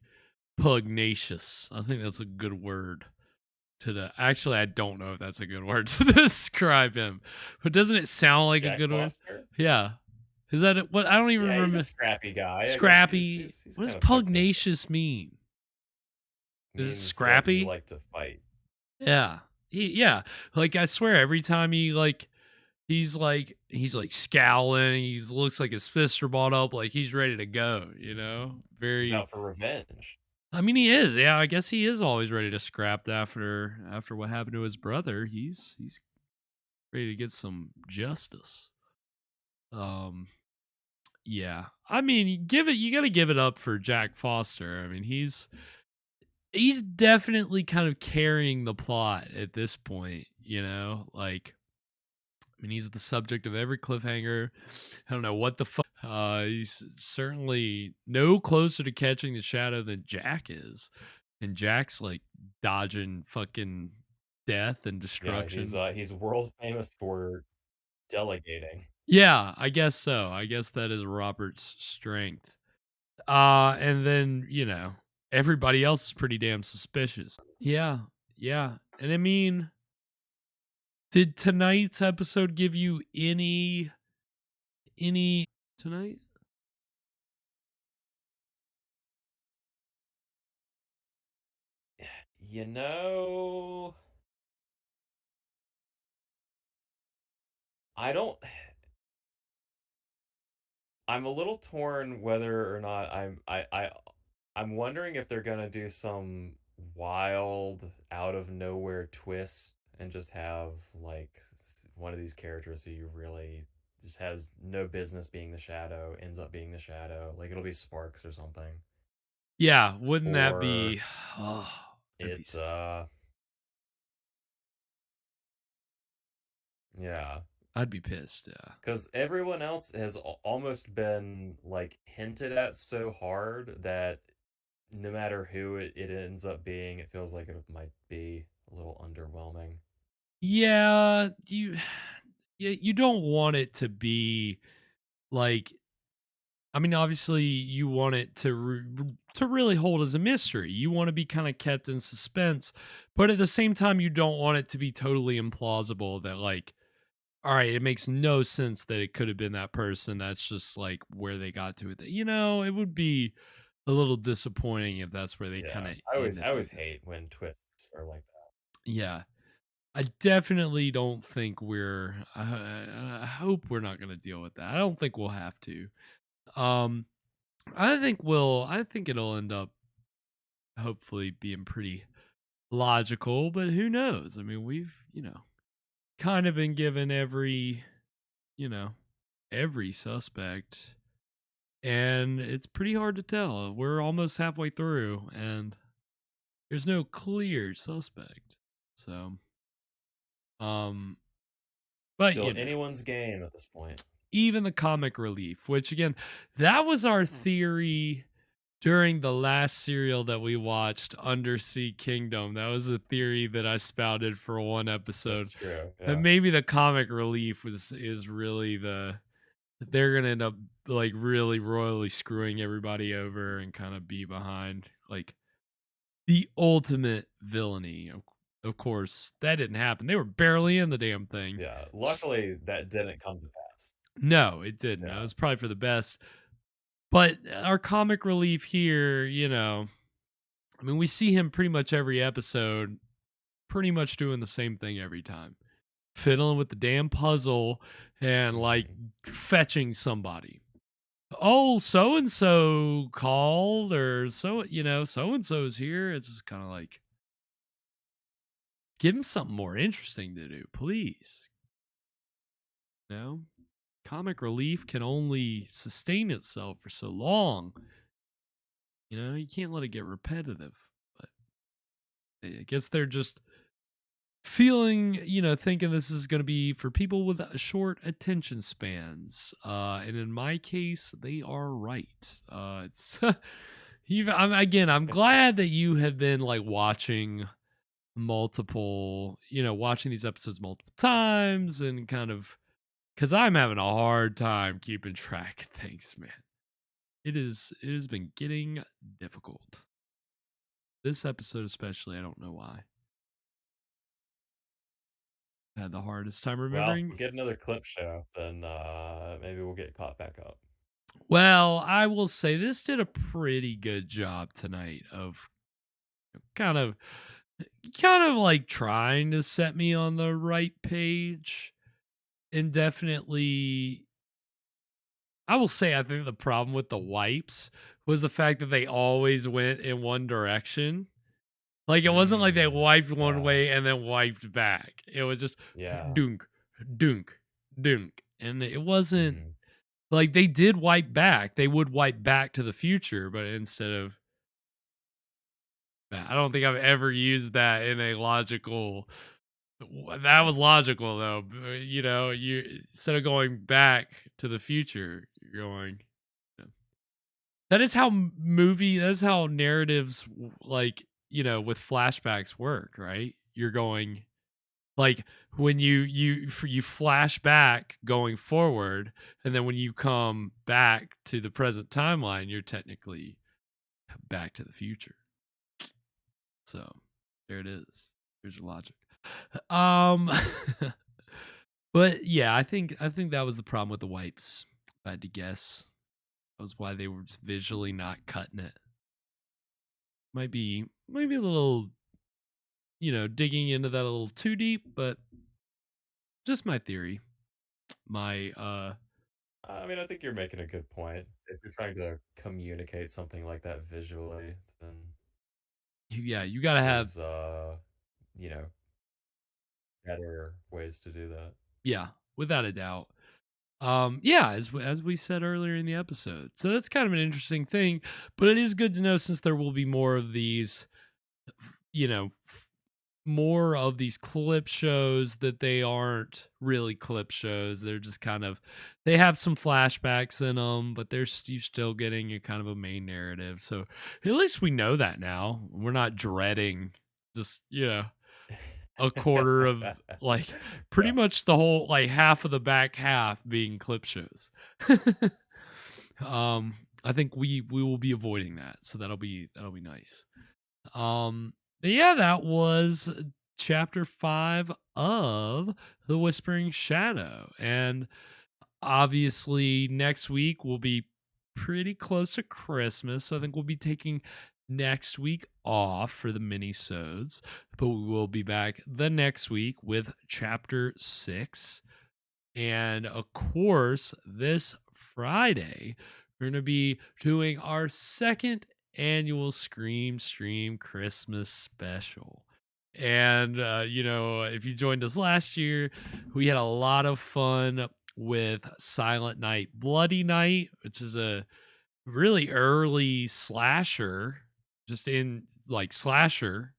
pugnacious. I think that's a good word. Actually, I don't know if that's a good word to describe him, but doesn't it sound like Jack a good Foster? word? Yeah. Is that it? What? I don't even remember. He's a scrappy guy. I guess Scrappy. he's What does kind of pugnacious mean? Is it means that scrappy? you like to fight. Yeah. Yeah. Like, I swear, every time he's scowling, he looks like his fists are balled up, like he's ready to go, you know? He's out for revenge. I mean, he is. Yeah, I guess he is always ready to scrap after what happened to his brother. He's ready to get some justice. Yeah. I mean, you got to give it up for Jack Foster. I mean, he's definitely kind of carrying the plot at this point, you know? Like, I mean, he's the subject of every cliffhanger. I don't know what the fuck. He's certainly no closer to catching the shadow than Jack is. And Jack's like dodging fucking death and destruction. Yeah, he's world famous for delegating. Yeah, I guess so. I guess that is Robert's strength. And then, you know, everybody else is pretty damn suspicious. Yeah. And I mean, did tonight's episode give you any tonight? You know, I'm a little torn whether or not I'm wondering if they're gonna do some wild out of nowhere twist and just have like one of these characters who you really just has no business being the Shadow ends up being the Shadow. Like it'll be Sparks or something. Yeah, wouldn't that be? Oh, it's yeah. I'd be pissed, yeah. Because everyone else has almost been like hinted at so hard that no matter who it ends up being, it feels like it might be a little underwhelming. Yeah, you don't want it to be like. I mean, obviously, you want it to really hold as a mystery. You want to be kind of kept in suspense, but at the same time, you don't want it to be totally implausible that, like, all right, it makes no sense that it could have been that person. That's just like where they got to it. You know, it would be a little disappointing if that's where they kind of. I always hate when twists are like that. Yeah. I definitely don't think I hope we're not going to deal with that. I don't think we'll have to. I think it'll end up hopefully being pretty logical, but who knows? I mean, we've, kind of been given every suspect, and it's pretty hard to tell. We're almost halfway through and there's no clear suspect. So, but still anyone's game at this point. Even the comic relief, which again, that was our theory during the last serial that we watched, Undersea Kingdom. That was a theory that I spouted for one episode. That's true. Yeah. And maybe the comic relief is really they're gonna end up like really royally screwing everybody over and kind of be behind like the ultimate villainy. Of course, that didn't happen. They were barely in the damn thing. Yeah, luckily that didn't come to pass. No, it didn't. Yeah. It was probably for the best. But our comic relief here, I mean, we see him pretty much every episode, pretty much doing the same thing every time. Fiddling with the damn puzzle and like fetching somebody. Oh, so-and-so called, or so-and-so's here. It's just kind of like, give him something more interesting to do, please. Comic relief can only sustain itself for so long. You can't let it get repetitive. But I guess they're just feeling, thinking this is going to be for people with short attention spans. And in my case, they are right. I'm glad that you have been like watching multiple, watching these episodes multiple times and kind of, because I'm having a hard time keeping track of things, man. It has been getting difficult. This episode especially, I don't know why. I had the hardest time Well, remembering. if we get another clip show, then maybe we'll get caught back up. Well, I will say this did a pretty good job tonight of kind of like trying to set me on the right page. And definitely, I will say, I think the problem with the wipes was the fact that they always went in one direction. Like, it wasn't like they wiped one way and then wiped back. It was just dunk, dunk, dunk. And it wasn't like they did wipe back. They would wipe back to the future, but instead of, I don't think I've ever used that in a logical. That was logical though. You instead of going back to the future, you're going. That is how That is how narratives, like, with flashbacks work, right? You're going, like, when you flash back going forward, and then when you come back to the present timeline, you're technically back to the future. So there it is. Here's your logic. But yeah, I think that was the problem with the wipes. If I had to guess, that was why they were just visually not cutting it. Might be a little, digging into that a little too deep, but just my theory. I mean, I think you're making a good point. If you're trying to communicate something like that visually, then you gotta have, better ways to do that. Yeah, without a doubt. Yeah, as we said earlier in the episode. So that's kind of an interesting thing, but it is good to know, since there will be more of these, more of these clip shows, that they aren't really clip shows. They're just kind of, they have some flashbacks in them, but you're still getting a kind of a main narrative. So at least we know that now. We're not dreading just, a quarter of, like, pretty much the whole, like, half of the back half being clip shows. I think we will be avoiding that, so that'll be nice. But yeah, that was chapter 5 of The Whispering Shadow, and obviously next week will be pretty close to Christmas, so I think we'll be taking next week off for the mini-sodes, but we will be back the next week with chapter 6. And of course, this Friday we're going to be doing our second annual Scream Stream Christmas special. And if you joined us last year, we had a lot of fun with Silent Night Bloody Night, which is a really early slasher, just in like slasher,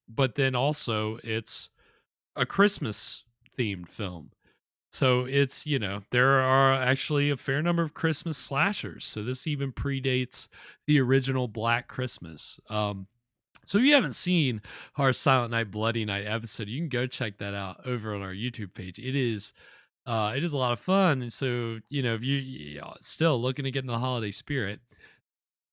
but then also it's a Christmas themed film. So it's, there are actually a fair number of Christmas slashers. So this even predates the original Black Christmas. So if you haven't seen our Silent Night Bloody Night episode, you can go check that out over on our YouTube page. It is a lot of fun. And so, if you're still looking to get in the holiday spirit,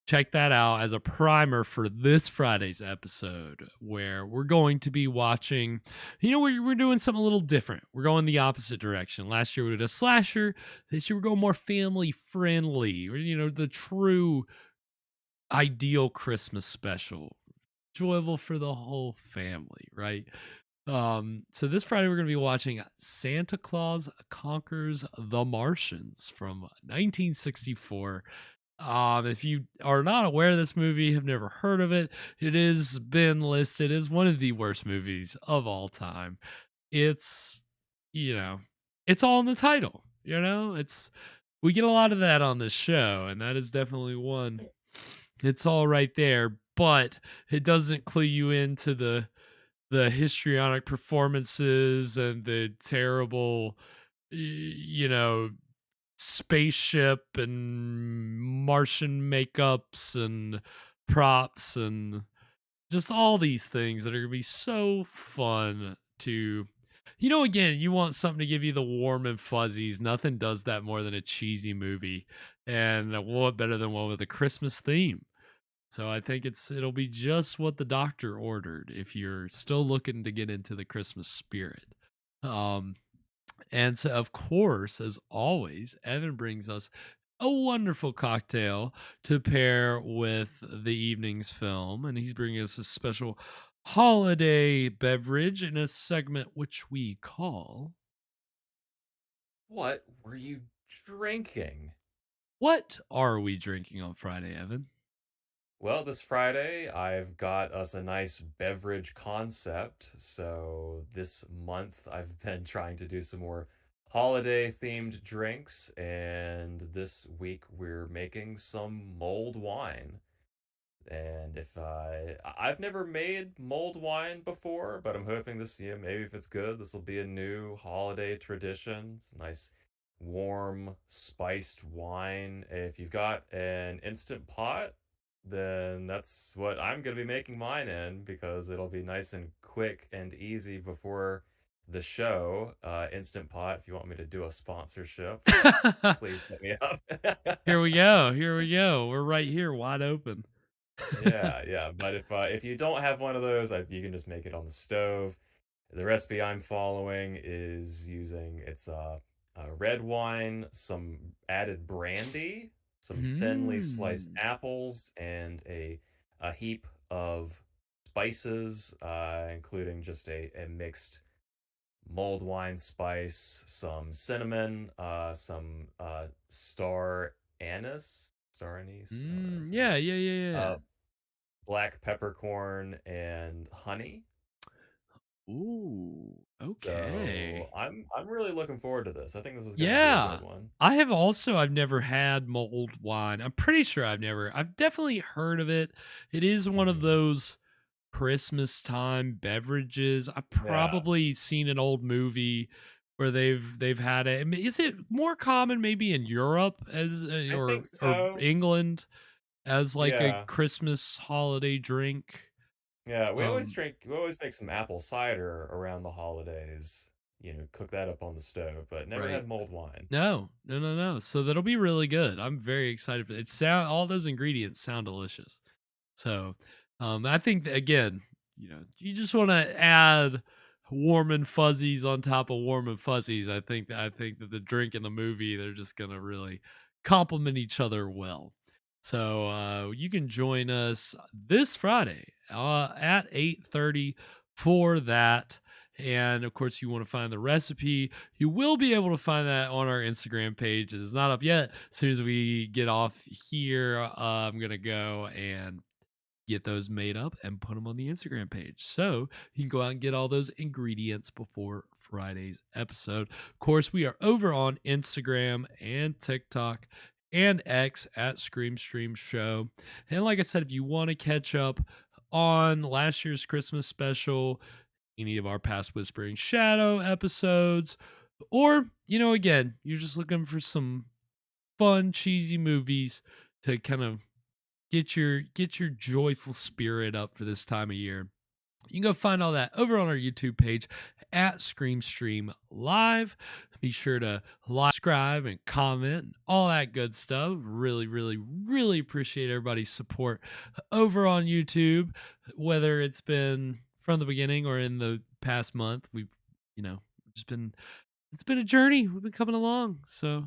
check that out as a primer for this Friday's episode, where we're going to be watching, we're doing something a little different. We're going the opposite direction. Last year we did a slasher. This year we're going more family friendly, the true ideal Christmas special, enjoyable for the whole family, right? So this Friday we're going to be watching Santa Claus Conquers the Martians from 1964. If you are not aware of this movie, have never heard of it, it has been listed as one of the worst movies of all time. It's, it's all in the title, we get a lot of that on this show, and that is definitely one. It's all right there, but it doesn't clue you into the histrionic performances and the terrible, spaceship and Martian makeups and props and just all these things that are gonna be so fun to, again, you want something to give you the warm and fuzzies. Nothing does that more than a cheesy movie, and what better than one with a Christmas theme? So I think it'll be just what the doctor ordered if you're still looking to get into the Christmas spirit. Um, and so, of course, as always, Evan brings us a wonderful cocktail to pair with the evening's film. And he's bringing us a special holiday beverage in a segment which we call What were you drinking? What Are We Drinking on Friday, Evan? Well, this Friday, I've got us a nice beverage concept. So this month, I've been trying to do some more holiday themed drinks. And this week, we're making some mulled wine. And if I've never made mulled wine before, but I'm hoping this year, maybe if it's good, this will be a new holiday tradition. It's a nice, warm, spiced wine. If you've got an instant pot, then that's what I'm going to be making mine in because it'll be nice and quick and easy before the show. Instant Pot, if you want me to do a sponsorship, please hit me up. Here we go. Here we go. We're right here, wide open. Yeah. But if you don't have one of those, you can just make it on the stove. The recipe I'm following is using red wine, some added brandy, some thinly sliced apples, and a heap of spices, including just a mixed mulled wine spice, some cinnamon, some star anise, Yeah. black peppercorn, and honey. Ooh, So okay. I'm really looking forward to this. I think this is going to be a Yeah. good one. I've never had mulled wine. I'm pretty sure I've definitely heard of it. It is one of those Christmas time beverages. I've probably seen an old movie where they've had it. I mean, is it more common maybe in Europe as I or think so. England as like a Yeah. Christmas holiday drink? Yeah, we always make some apple cider around the holidays. Cook that up on the stove, but never Right. had mulled wine. No. So that'll be really good. I'm very excited for it. All those ingredients sound delicious. So, I think that, again, you just want to add warm and fuzzies on top of warm and fuzzies. I think that the drink and the movie, they're just gonna really complement each other well. So you can join us this Friday at 8:30 for that. And of course, you want to find the recipe. You will be able to find that on our Instagram page. It is not up yet. As soon as we get off here, I'm going to go and get those made up and put them on the Instagram page. So you can go out and get all those ingredients before Friday's episode. Of course, we are over on Instagram and TikTok and X at Screamstream Show. And like I said, if you want to catch up on last year's Christmas special, any of our past Whispering Shadow episodes, or, again, you're just looking for some fun, cheesy movies to kind of get your joyful spirit up for this time of year, you can go find all that over on our YouTube page at Screamstream Live. Be sure to like, subscribe, and comment, and all that good stuff. Really, really, really appreciate everybody's support over on YouTube, whether it's been from the beginning or in the past month. We've, it's been a journey. We've been coming along, so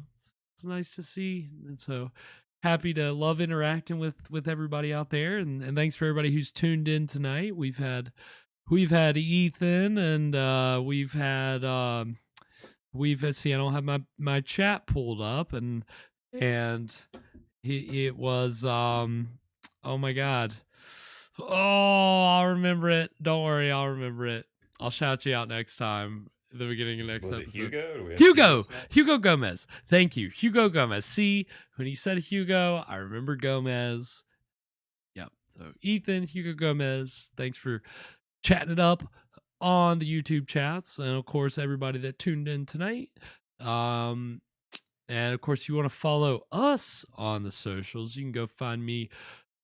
it's nice to see, and so happy to love interacting with everybody out there, and thanks for everybody who's tuned in tonight. We've had Ethan, and we've had see, I don't have my chat pulled up, and it was oh my god, I'll remember it. Don't worry, I'll remember it. I'll shout you out next time. At the beginning of next Was episode. it Hugo Gomez. Thank you, Hugo Gomez. See, when he said Hugo, I remembered Gomez. Yep. So Ethan, Hugo Gomez, thanks for chatting it up on the YouTube chats, and of course everybody that tuned in tonight. And of course, you want to follow us on the socials, you can go find me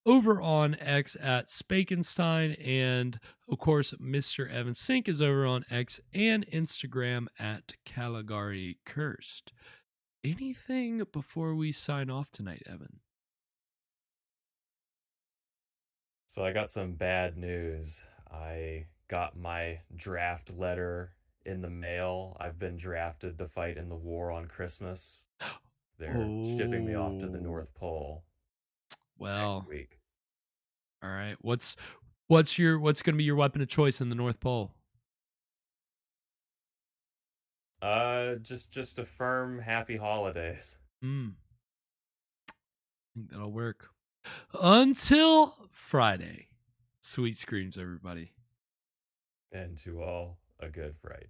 over on X at Spakenstein. And of course, Mr. Evan Sink is over on X and Instagram at Caligari Cursed. Anything before we sign off tonight, Evan? So I got some bad news. I got my draft letter in the mail. I've been drafted to fight in the war on Christmas. They're shipping me off to the North Pole Well, next week. All right. What's going to be your weapon of choice in the North Pole? Just a firm happy holidays. I think that'll work. Until Friday. Sweet screams, everybody. And to all, a good fright.